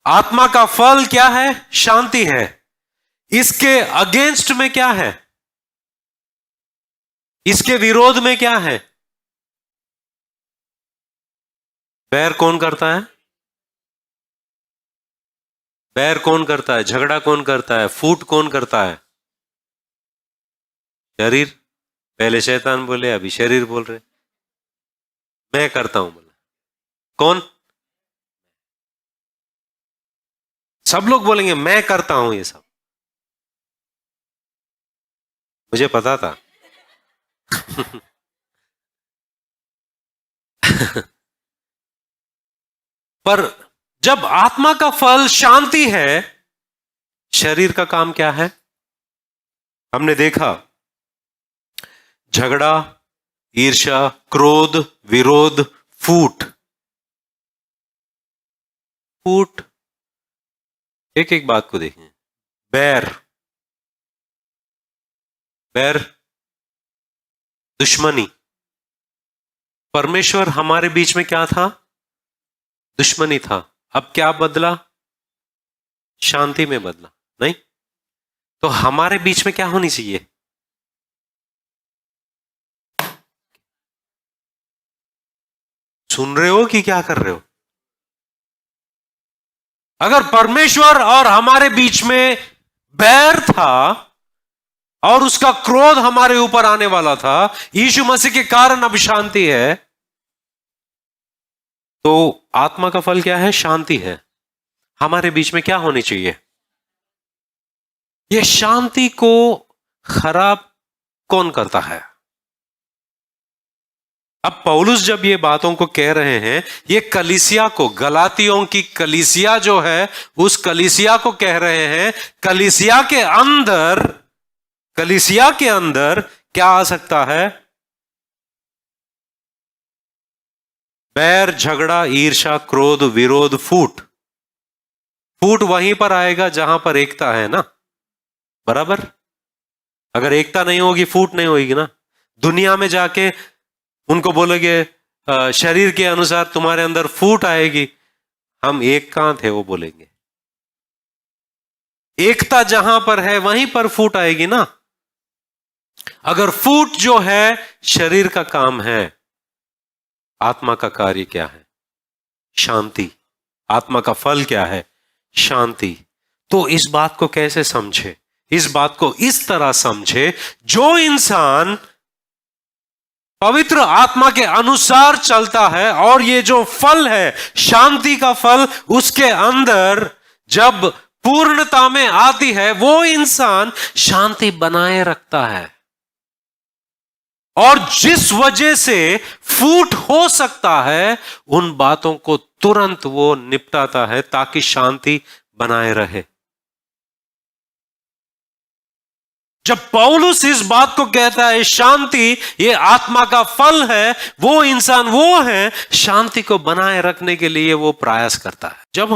A: आत्मा का फल क्या है? शांति है। इसके अगेंस्ट में क्या है? इसके विरोध में क्या है? बैर कौन करता है? बैर कौन करता है? झगड़ा कौन करता है? फूट कौन करता है? शरीर। पहले शैतान बोले, अभी शरीर बोल रहे। मैं करता हूं बोला। कौन? सब लोग बोलेंगे मैं करता हूं ये सब। मुझे पता था। पर जब आत्मा का फल शांति है, शरीर का काम क्या है? हमने देखा झगड़ा, ईर्ष्या, क्रोध, विरोध, फूट। फूट, एक एक बात को देखें। बैर, बैर दुश्मनी। परमेश्वर हमारे बीच में क्या था? दुश्मनी था। अब क्या बदला? शांति में बदला, नहीं? तो हमारे बीच में क्या होनी चाहिए? सुन रहे हो कि क्या कर रहे हो? अगर परमेश्वर और हमारे बीच में बैर था और उसका क्रोध हमारे ऊपर आने वाला था, यीशु मसीह के कारण अब शांति है, तो आत्मा का फल क्या है? शांति है। हमारे बीच में क्या होनी चाहिए? यह शांति को खराब कौन करता है? अब पौलुस जब ये बातों को कह रहे हैं, ये कलीसिया को, गलातियों की कलीसिया जो है, उस कलीसिया को कह रहे हैं। कलीसिया के अंदर क्या आ सकता है? बैर, झगड़ा, ईर्ष्या, क्रोध, विरोध, फूट। फूट वहीं पर आएगा जहां पर एकता है ना, बराबर। अगर एकता नहीं होगी, फूट नहीं होगी ना। दुनिया में जाके उनको बोलोगे शरीर के अनुसार तुम्हारे अंदर फूट आएगी, हम एक कहां थे वो बोलेंगे। एकता जहां पर है वहीं पर फूट आएगी ना। अगर फूट जो है शरीर का काम है, आत्मा का कार्य क्या है? शांति। आत्मा का फल क्या है? शांति। तो इस बात को कैसे समझे? इस बात को इस तरह समझे, जो इंसान पवित्र आत्मा के अनुसार चलता है और ये जो फल है शांति का फल, उसके अंदर जब पूर्णता में आती है, वो इंसान शांति बनाए रखता है। और जिस वजह से फूट हो सकता है, उन बातों को तुरंत वो निपटाता है ताकि शांति बनाए रहे। जब पौलुस इस बात को कहता है शांति ये आत्मा का फल है, वो इंसान वो है शांति को बनाए रखने के लिए वो प्रयास करता है। जब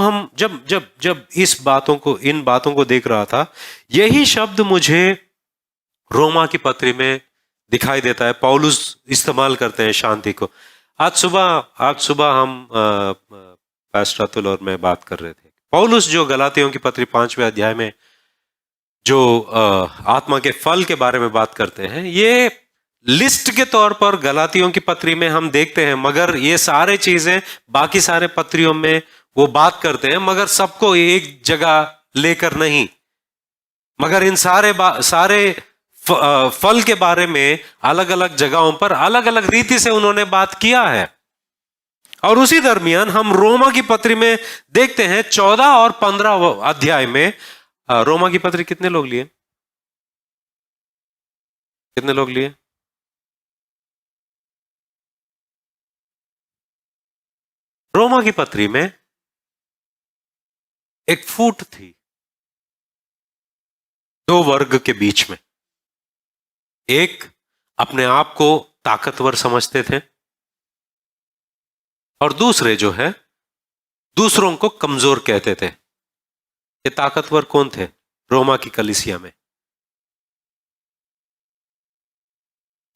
A: इन बातों को देख रहा था, यही शब्द मुझे रोमा की पत्री में दिखाई देता है। पौलुस इस्तेमाल करते हैं शांति को। आज सुबह हम पास्टर अतुल और मैं बात कर रहे थे। पौलुस जो गलातियों की पत्री 5वें अध्याय में जो आत्मा के फल के बारे में बात करते हैं, ये लिस्ट के तौर पर गलातियों की पत्री में हम देखते हैं, मगर ये सारे चीजें बाकी सारे पत्रियों में वो बात करते हैं, मगर सबको एक जगह लेकर नहीं। मगर इन सारे फल के बारे में अलग अलग जगहों पर अलग अलग रीति से उन्होंने बात किया है। और उसी दरमियान हम रोमा की पत्री में देखते हैं 14 और 15 अध्याय में। रोमा की पत्री कितने लोग लिए? कितने लोग लिए? रोमा की पत्री में एक फूट थी दो वर्ग के बीच में। एक अपने आप को ताकतवर समझते थे और दूसरे जो है दूसरों को कमजोर कहते थे। ये ताकतवर कौन थे रोमा की कलीसिया में?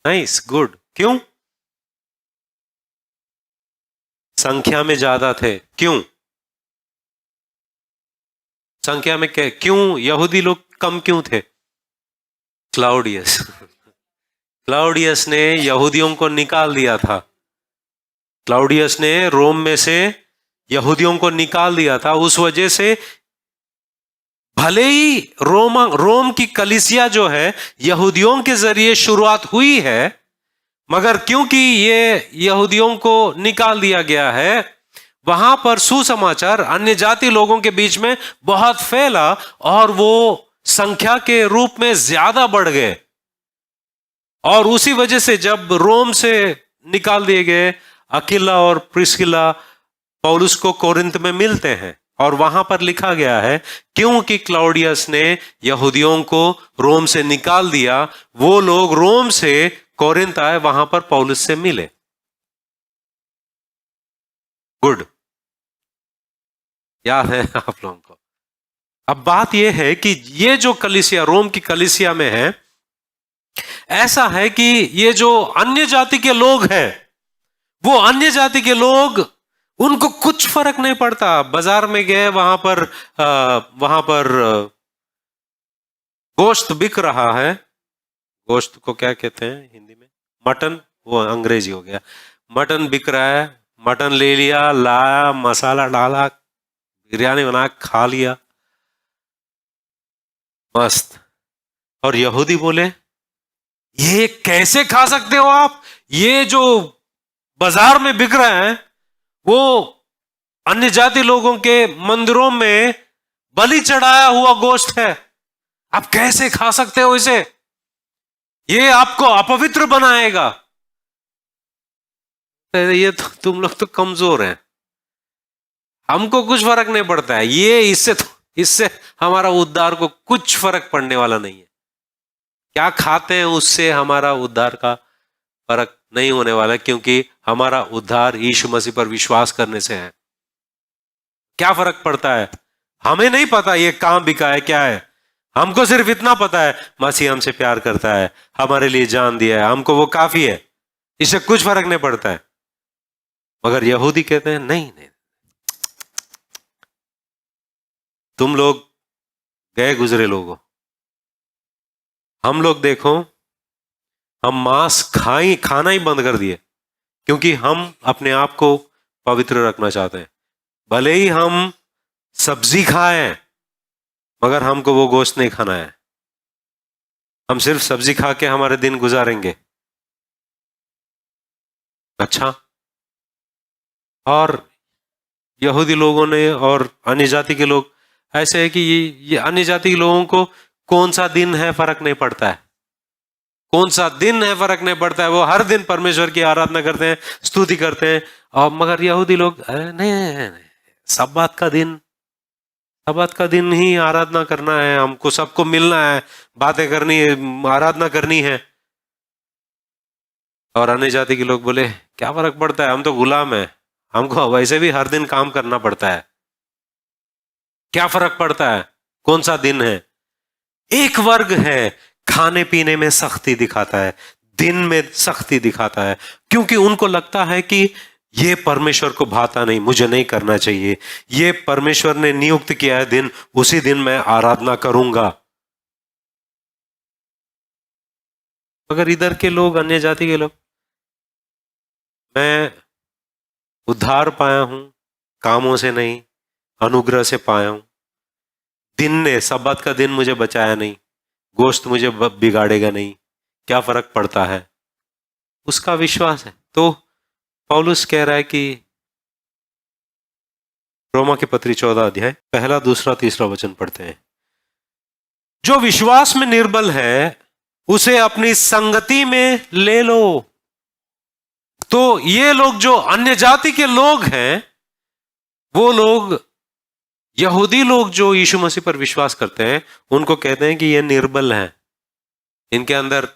A: Nice, good. क्यों? संख्या में ज्यादा थे। क्यों संख्या में क्यों यहूदी लोग कम क्यों थे? क्लाउडियस क्लाउडियस ने यहूदियों को निकाल दिया था। क्लाउडियस ने रोम में से यहूदियों को निकाल दिया था। उस वजह से भले ही रोम की कलीसिया जो है यहूदियों के जरिए शुरुआत हुई है, मगर क्योंकि ये यहूदियों को निकाल दिया गया है, वहां पर सुसमाचार अन्य जाति लोगों के बीच में बहुत फैला और वो संख्या के रूप में ज्यादा बढ़ गए। और उसी वजह से जब रोम से निकाल दिए गए, अकिला और प्रिस्किला पौलुस को कोरिन्थ में मिलते हैं और वहां पर लिखा गया है क्योंकि क्लाउडियस ने यहूदियों को रोम से निकाल दिया, वो लोग रोम से कोरिन्थ आए, वहां पर पौलुस से मिले। गुड, याद है आप लोगों को। अब बात यह है कि ये जो कलीसिया रोम की कलीसिया में है, ऐसा है कि ये जो अन्य जाति के लोग हैं, वो अन्य जाति के लोग, उनको कुछ फर्क नहीं पड़ता। बाजार में गए, वहां पर गोश्त बिक रहा है। गोश्त को क्या कहते हैं हिंदी में? मटन, वो अंग्रेजी हो गया। मटन बिक रहा है, मटन ले लिया, लाया, मसाला डाला, बिरयानी बना खा लिया, मस्त। और यहूदी बोले ये कैसे खा सकते हो आप? ये जो बाजार में बिक रहा है वो अन्य जाति लोगों के मंदिरों में बलि चढ़ाया हुआ गोश्त है, आप कैसे खा सकते हो इसे? ये आपको अपवित्र बनाएगा। ये तो तुम लोग तो कमजोर हैं, हमको कुछ फर्क नहीं पड़ता है। ये इससे हमारा उद्धार को कुछ फर्क पड़ने वाला नहीं है। क्या खाते हैं उससे हमारा उद्धार का फर्क नहीं होने वाला, क्योंकि हमारा उद्धार यीशु मसीह पर विश्वास करने से है। क्या फर्क पड़ता है? हमें नहीं पता ये कहां बिका है, क्या है। हमको सिर्फ इतना पता है मसीह हमसे प्यार करता है, हमारे लिए जान दिया है, हमको वो काफी है, इससे कुछ फर्क नहीं पड़ता है। मगर यहूदी कहते हैं नहीं नहीं, तुम लोग गए गुजरे लोग हो, हम लोग देखो हम मांस खाना ही बंद कर दिए, क्योंकि हम अपने आप को पवित्र रखना चाहते हैं। भले ही हम सब्जी खाएं, मगर हमको वो गोश्त नहीं खाना है। हम सिर्फ सब्जी खा के हमारे दिन गुजारेंगे। अच्छा, और यहूदी लोगों ने और अन्य जाति के लोग ऐसे है कि ये अन्य जाति के लोगों को कौन सा दिन है फर्क नहीं पड़ता है, कौन सा दिन है फर्क नहीं पड़ता है। वो हर दिन परमेश्वर की आराधना करते हैं, स्तुति करते हैं। और मगर यहूदी लोग नहीं, सब्बात का दिन ही आराधना करना है, हमको सबको मिलना है, बातें करनी है, आराधना करनी है। और अन्य जाति के लोग बोले क्या फर्क पड़ता है, हम तो गुलाम है, हमको वैसे भी हर दिन काम करना पड़ता है, क्या फर्क पड़ता है कौन सा दिन है। एक वर्ग है खाने पीने में सख्ती दिखाता है, दिन में सख्ती दिखाता है, क्योंकि उनको लगता है कि ये परमेश्वर को भाता नहीं, मुझे नहीं करना चाहिए, ये परमेश्वर ने नियुक्त किया है दिन, उसी दिन मैं आराधना करूंगा। मगर इधर के लोग, अन्य जाति के लोग, मैं उद्धार पाया हूं कामों से नहीं, अनुग्रह से पाया हूं, दिन ने, सब्बात का दिन मुझे बचाया नहीं, गोश्त मुझे बिगाड़ेगा नहीं, क्या फर्क पड़ता है, उसका विश्वास है। तो पौलुस कह रहा है कि रोमा के पत्री 14 अध्याय 1, 2, 3 वचन पढ़ते हैं। जो विश्वास में निर्बल है उसे अपनी संगति में ले लो। तो ये लोग जो अन्य जाति के लोग हैं, वो लोग, यहूदी लोग जो यीशु मसीह पर विश्वास करते हैं, उनको कहते हैं कि ये निर्बल हैं, इनके अंदर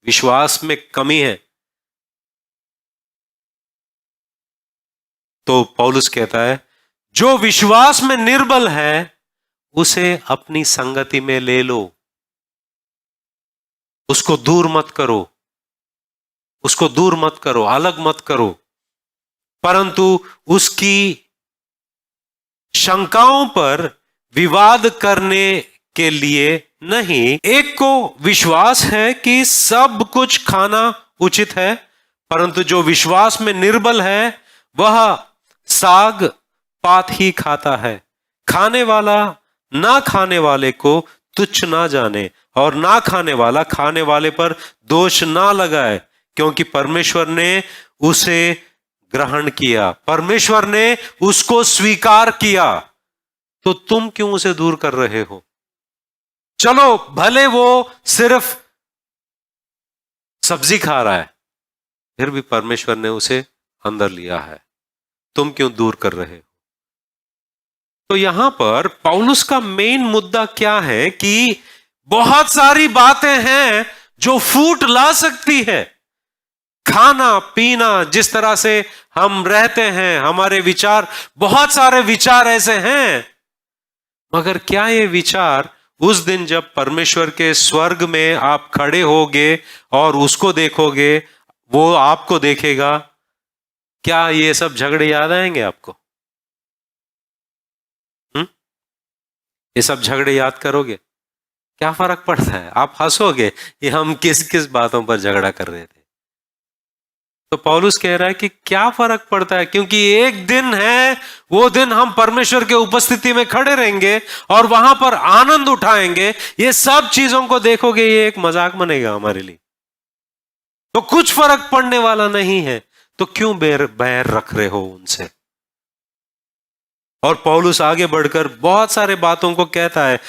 A: विश्वास में कमी है। तो पौलुस कहता है जो विश्वास में निर्बल है उसे अपनी संगति में ले लो, उसको दूर मत करो, उसको दूर मत करो, अलग मत करो, परंतु उसकी शंकाओं पर विवाद करने के लिए नहीं। एक को विश्वास है कि सब कुछ खाना उचित है, परंतु जो विश्वास में निर्बल है वह साग पात ही खाता है। खाने वाला ना खाने वाले को तुच्छ ना जाने और ना खाने वाला खाने वाले पर दोष ना लगाए, क्योंकि परमेश्वर ने उसे ग्रहण किया, परमेश्वर ने उसको स्वीकार किया। तो तुम क्यों उसे दूर कर रहे हो? चलो भले वो सिर्फ सब्जी खा रहा है, फिर भी परमेश्वर ने उसे अंदर लिया है, तुम क्यों दूर कर रहे हो? तो यहां पर पौलुस का मेन मुद्दा क्या है कि बहुत सारी बातें हैं जो फूट ला सकती है। खाना पीना, जिस तरह से हम रहते हैं, हमारे विचार, बहुत सारे विचार ऐसे हैं, मगर क्या ये विचार उस दिन जब परमेश्वर के स्वर्ग में आप खड़े होगे और उसको देखोगे, वो आपको देखेगा, क्या ये सब झगड़े याद आएंगे आपको? ये सब झगड़े याद करोगे? क्या फर्क पड़ता है? आप हंसोगे कि हम किस किस बातों पर झगड़ा कर रहे थे। तो पौलुस कह रहा है कि क्या फर्क पड़ता है, क्योंकि एक दिन है, वो दिन हम परमेश्वर के उपस्थिति में खड़े रहेंगे और वहां पर आनंद उठाएंगे। ये सब चीजों को देखोगे, ये एक मजाक बनेगा हमारे लिए, तो कुछ फर्क पड़ने वाला नहीं है। तो क्यों बैर रख रहे हो उनसे? और पौलुस आगे बढ़कर बहुत सारे बातों को कहता है।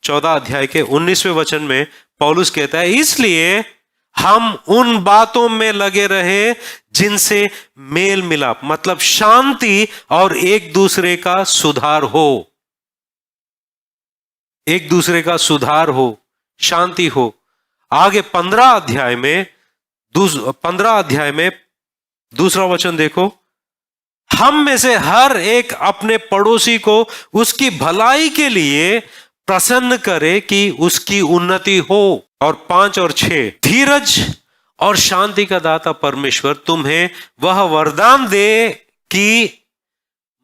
A: 14 अध्याय के 19वें वचन में पौलुस कहता है, इसलिए हम उन बातों में लगे रहे जिनसे मेल मिलाप, मतलब शांति और एक दूसरे का सुधार हो, एक दूसरे का सुधार हो, शांति हो। आगे 15 अध्याय में दूसरा वचन देखो, हम में से हर एक अपने पड़ोसी को उसकी भलाई के लिए प्रसन्न करे कि उसकी उन्नति हो। और 5 और 6, धीरज और शांति का दाता परमेश्वर तुम्हें वह वरदान दे कि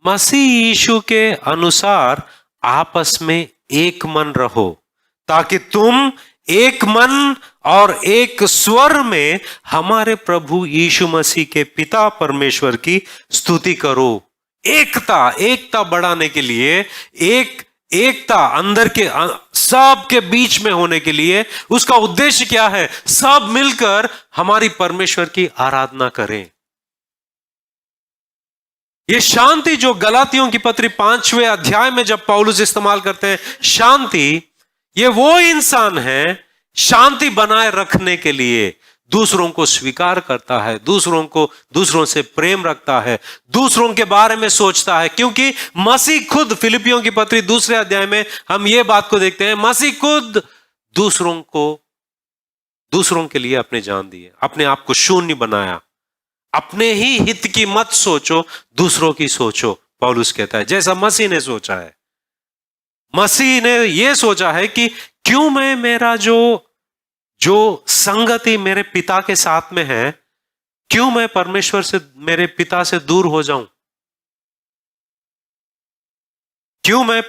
A: मसीह यीशु के अनुसार आपस में एक मन रहो, ताकि तुम एक मन और एक स्वर में हमारे प्रभु यीशु मसीह के पिता परमेश्वर की स्तुति करो। एकता बढ़ाने के लिए, एकता अंदर के सब के बीच में होने के लिए, उसका उद्देश्य क्या है? सब मिलकर हमारी परमेश्वर की आराधना करें। ये शांति जो गलातियों की पत्री 5वें अध्याय में जब पौलुस इस्तेमाल करते हैं, शांति, ये वो इंसान है शांति बनाए रखने के लिए दूसरों को स्वीकार करता है, दूसरों से प्रेम रखता है, दूसरों के बारे में सोचता है। क्योंकि मसीह खुद, फिलिपियों की पत्री 2 अध्याय में हम ये बात को देखते हैं, मसीह खुद दूसरों के लिए अपने जान दिए, अपने आप को शून्य बनाया। अपने ही हित की मत सोचो, दूसरों की सोचो, पौलुस कहता है, जैसा मसीह ने सोचा है। मसीह ने यह सोचा है कि क्यों मैं मेरा जो संगति मेरे पिता के साथ में है, क्यों मैं परमेश्वर से, मेरे पिता से दूर हो जाऊं? क्यों मैं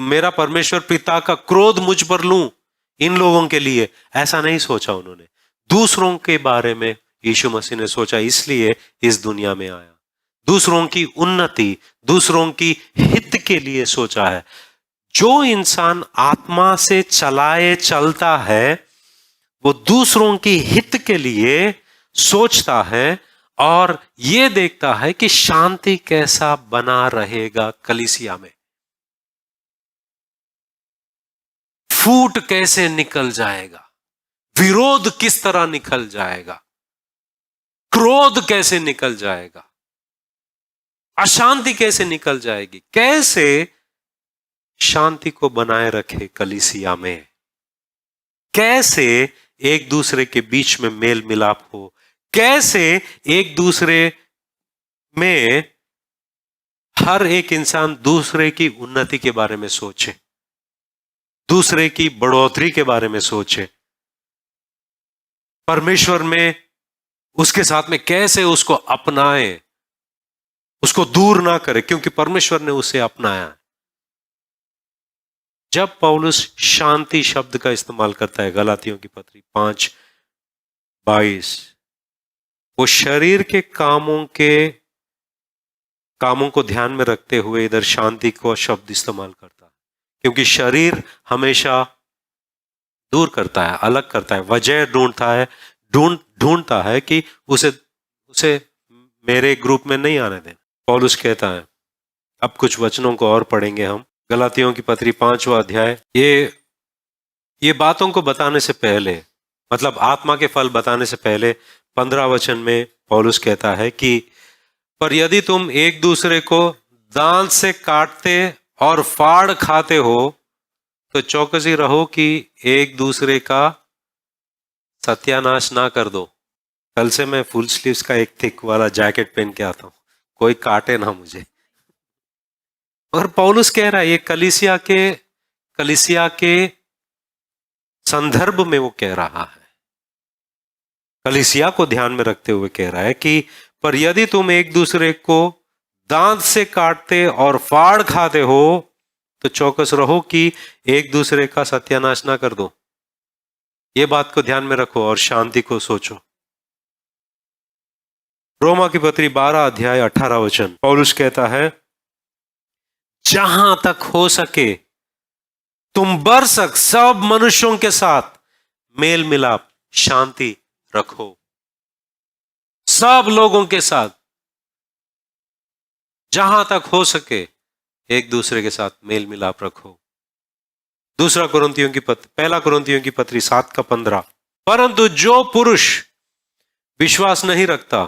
A: मेरा परमेश्वर पिता का क्रोध मुझ पर लूं इन लोगों के लिए? ऐसा नहीं सोचा उन्होंने। दूसरों के बारे में यीशु मसीह ने सोचा, इसलिए इस दुनिया में आया। दूसरों की उन्नति, दूसरों की हित के लिए सोचा है। जो इंसान आत्मा से चलता है, वो दूसरों की हित के लिए सोचता है और ये देखता है कि शांति कैसा बना रहेगा कलीसिया में, फूट कैसे निकल जाएगा, विरोध किस तरह निकल जाएगा, क्रोध कैसे निकल जाएगा, अशांति कैसे निकल जाएगी, कैसे शांति को बनाए रखे कलीसिया में, कैसे एक दूसरे के बीच में मेल मिलाप हो, कैसे एक दूसरे में हर एक इंसान दूसरे की उन्नति के बारे में सोचे, दूसरे की बढ़ोतरी के बारे में सोचे, परमेश्वर में उसके साथ में कैसे उसको अपनाए, उसको दूर ना करे, क्योंकि परमेश्वर ने उसे अपनाया। जब पौलुस शांति शब्द का इस्तेमाल करता है गलातियों की पत्री 5:22, वो शरीर के कामों को ध्यान में रखते हुए इधर शांति को शब्द इस्तेमाल करता है, क्योंकि शरीर हमेशा दूर करता है, अलग करता है, वजह ढूंढता है कि उसे मेरे ग्रुप में नहीं आने देना। पौलुस कहता है, अब कुछ वचनों को और पढ़ेंगे हम, गलातियों की पत्री 5वां अध्याय। ये बातों को बताने से पहले, मतलब आत्मा के फल बताने से पहले 15 वचन में पौलुस कहता है कि पर यदि तुम एक दूसरे को दांत से काटते और फाड़ खाते हो तो चौकसी रहो कि एक दूसरे का सत्यानाश ना कर दो। कल से मैं फुल स्लीव्स का एक थिक वाला जैकेट पहन के आता हूं, कोई काटे ना मुझे। और पौलुस कह रहा है, ये कलीसिया के संदर्भ में वो कह रहा है, कलीसिया को ध्यान में रखते हुए कह रहा है कि पर यदि तुम एक दूसरे को दांत से काटते और फाड़ खाते हो तो चौकस रहो कि एक दूसरे का सत्यानाश ना कर दो। ये बात को ध्यान में रखो और शांति को सोचो। रोमा की पत्री 12 अध्याय 18 वचन, पौलुस कहता है, जहां तक हो सके तुम बरसक सब मनुष्यों के साथ मेल मिलाप शांति रखो। सब लोगों के साथ जहां तक हो सके एक दूसरे के साथ मेल मिलाप रखो। पहला कुरिन्थियों की पत्री 7:15, परंतु जो पुरुष विश्वास नहीं रखता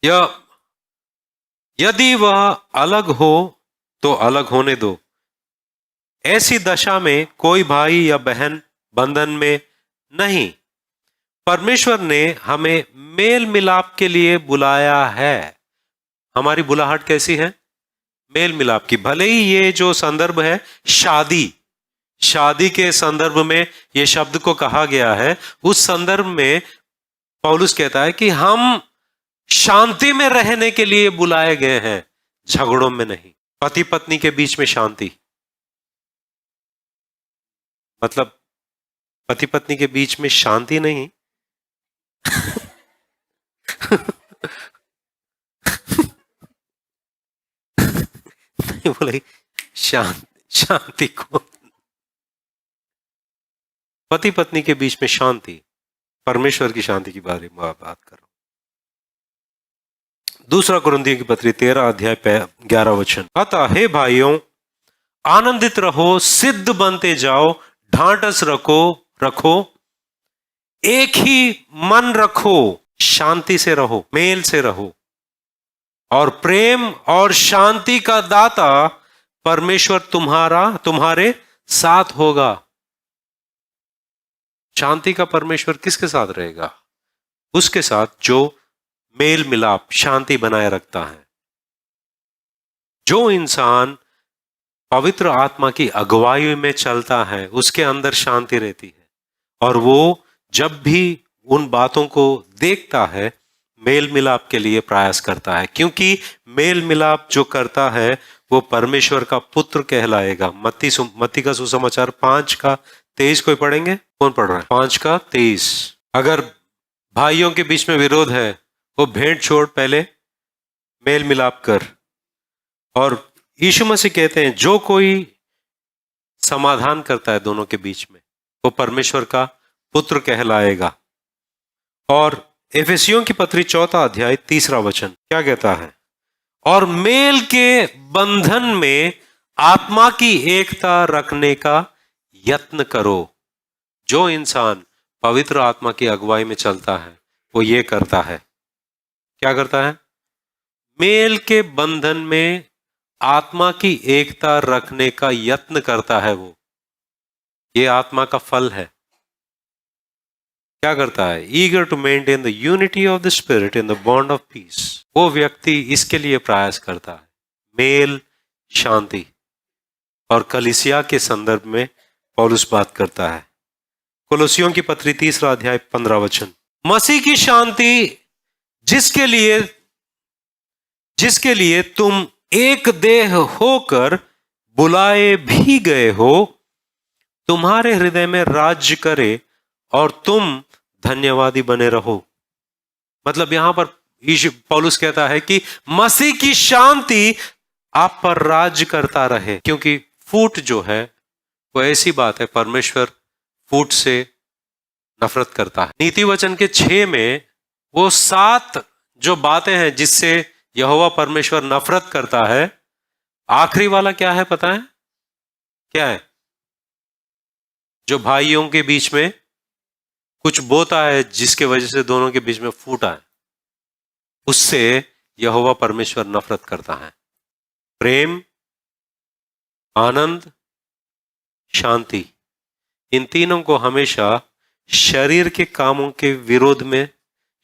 A: या यदि वह अलग हो तो अलग होने दो। ऐसी दशा में कोई भाई या बहन बंधन में नहीं। परमेश्वर ने हमें मेल मिलाप के लिए बुलाया है। हमारी बुलाहट कैसी है? मेल मिलाप की। भले ही ये जो संदर्भ है शादी के संदर्भ में ये शब्द को कहा गया है, उस संदर्भ में पौलुस कहता है कि हम शांति में रहने के लिए बुलाए गए हैं, झगड़ों में नहीं। पति पत्नी के बीच में शांति, मतलब पति पत्नी के बीच में शांति नहीं नहीं बोले शांति को, पति पत्नी के बीच में शांति, परमेश्वर की शांति की बारे में बात कर रहा हूं। दूसरा कुरिन्थियों की पत्री 13 अध्याय 11 वचन, अतः हे भाइयों आनंदित रहो, सिद्ध बनते जाओ, ढांढस रखो, एक ही मन रखो, शांति से रहो, मेल से रहो, और प्रेम और शांति का दाता परमेश्वर तुम्हारे साथ होगा। शांति का परमेश्वर किसके साथ रहेगा? उसके साथ जो मेल मिलाप शांति बनाए रखता है। जो इंसान पवित्र आत्मा की अगुवाई में चलता है उसके अंदर शांति रहती है, और वो जब भी उन बातों को देखता है मेल मिलाप के लिए प्रयास करता है, क्योंकि मेल मिलाप जो करता है वो परमेश्वर का पुत्र कहलाएगा। मत्ती का सुसमाचार 5:23 कोई पढ़ेंगे? कौन पढ़ रहा है? 5:23। अगर भाइयों के बीच में विरोध है वो भेंट छोड़, पहले मेल मिलाप कर। और यीशु मसीह कहते हैं जो कोई समाधान करता है दोनों के बीच में वो परमेश्वर का पुत्र कहलाएगा। और एफेसियों की पत्री 4 अध्याय 3 वचन क्या कहता है? और मेल के बंधन में आत्मा की एकता रखने का यत्न करो। जो इंसान पवित्र आत्मा की अगुवाई में चलता है वो ये करता है। क्या करता है? मेल के बंधन में आत्मा की एकता रखने का यत्न करता है। वो ये आत्मा का फल है। क्या करता है? Eager to maintain the unity of the spirit in the bond of peace. वो व्यक्ति इसके लिए प्रयास करता है, मेल, शांति। और कलीसिया के संदर्भ में पौलुस बात करता है। कोलोसियों की पत्री 3 अध्याय 15 वचन, मसीह की शांति जिसके लिए तुम एक देह होकर बुलाए भी गए हो, तुम्हारे हृदय में राज्य करे और तुम धन्यवादी बने रहो। मतलब यहां पर पौलुस कहता है कि मसीह की शांति आप पर राज्य करता रहे, क्योंकि फूट जो है वो ऐसी बात है, परमेश्वर फूट से नफरत करता है। नीति वचन के 6 में वो 7 जो बातें हैं जिससे यहोवा परमेश्वर नफरत करता है, आखिरी वाला क्या है पता है? क्या है? जो भाइयों के बीच में कुछ बोता है जिसके वजह से दोनों के बीच में फूटा है, उससे यहोवा परमेश्वर नफरत करता है। प्रेम, आनंद, शांति, इन तीनों को हमेशा शरीर के कामों के विरोध में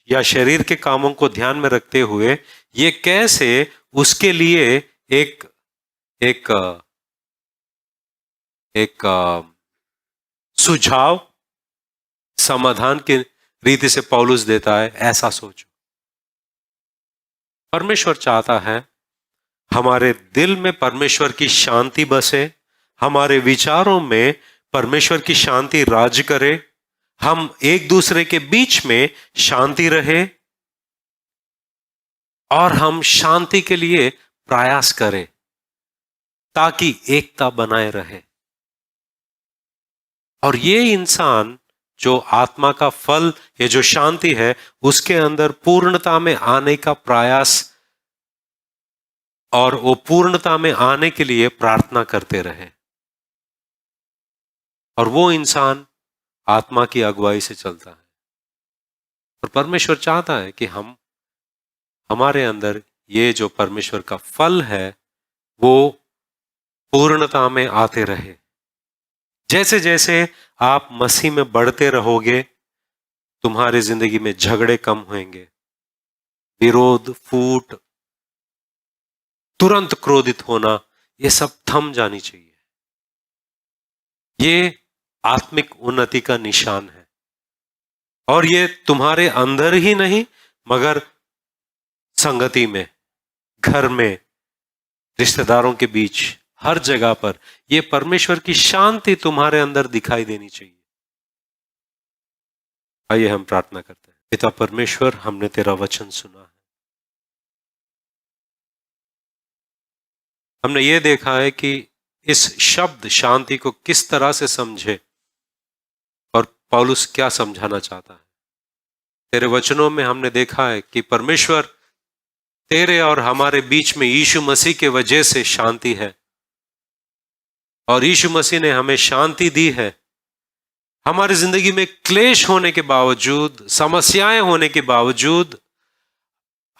A: या शरीर के कामों को ध्यान में रखते हुए ये कैसे उसके लिए एक सुझाव, समाधान की रीति से पौलुस देता है, ऐसा सोचो। परमेश्वर चाहता है हमारे दिल में परमेश्वर की शांति बसे, हमारे विचारों में परमेश्वर की शांति राज करे, हम एक दूसरे के बीच में शांति रहे और हम शांति के लिए प्रयास करें ताकि एकता बनाए रहे। और ये इंसान जो आत्मा का फल, ये जो शांति है, उसके अंदर पूर्णता में आने का प्रयास और वो पूर्णता में आने के लिए प्रार्थना करते रहे। और वो इंसान आत्मा की अगुवाई से चलता है। और परमेश्वर चाहता है कि हमारे अंदर ये जो परमेश्वर का फल है वो पूर्णता में आते रहे। जैसे जैसे आप मसीह में बढ़ते रहोगे, तुम्हारी जिंदगी में झगड़े कम होंगे, विरोध, फूट, तुरंत क्रोधित होना, ये सब थम जानी चाहिए। ये आत्मिक उन्नति का निशान है। और ये तुम्हारे अंदर ही नहीं मगर संगति में, घर में, रिश्तेदारों के बीच, हर जगह पर ये परमेश्वर की शांति तुम्हारे अंदर दिखाई देनी चाहिए। आइए हम प्रार्थना करते हैं। पिता परमेश्वर, हमने तेरा वचन सुना है, हमने ये देखा है कि इस शब्द शांति को किस तरह से समझे और पौलुस क्या समझाना चाहता है। तेरे वचनों में हमने देखा है कि परमेश्वर तेरे और हमारे बीच में यीशु मसीह के वजह से शांति है, और यीशु मसीह ने हमें शांति दी है। हमारी जिंदगी में क्लेश होने के बावजूद, समस्याएं होने के बावजूद,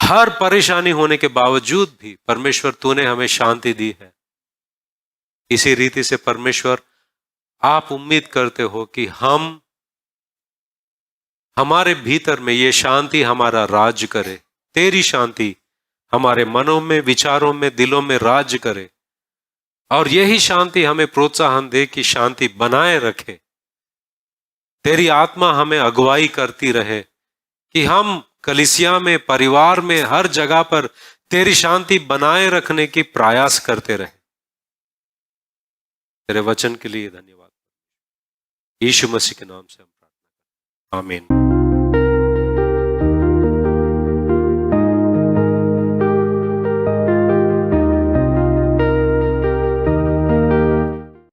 A: हर परेशानी होने के बावजूद भी परमेश्वर तूने हमें शांति दी है। इसी रीति से परमेश्वर, आप उम्मीद करते हो कि हमारे भीतर में ये शांति हमारा राज करे, तेरी शांति हमारे मनों में, विचारों में, दिलों में राज करे, और यही शांति हमें प्रोत्साहन दे कि शांति बनाए रखे। तेरी आत्मा हमें अगुवाई करती रहे कि हम कलीसिया में, परिवार में, हर जगह पर तेरी शांति बनाए रखने की प्रयास करते रहे। तेरे वचन के लिए धन्यवाद। यीशु मसीह के नाम से हम प्रार्थना करते हैं, आमीन।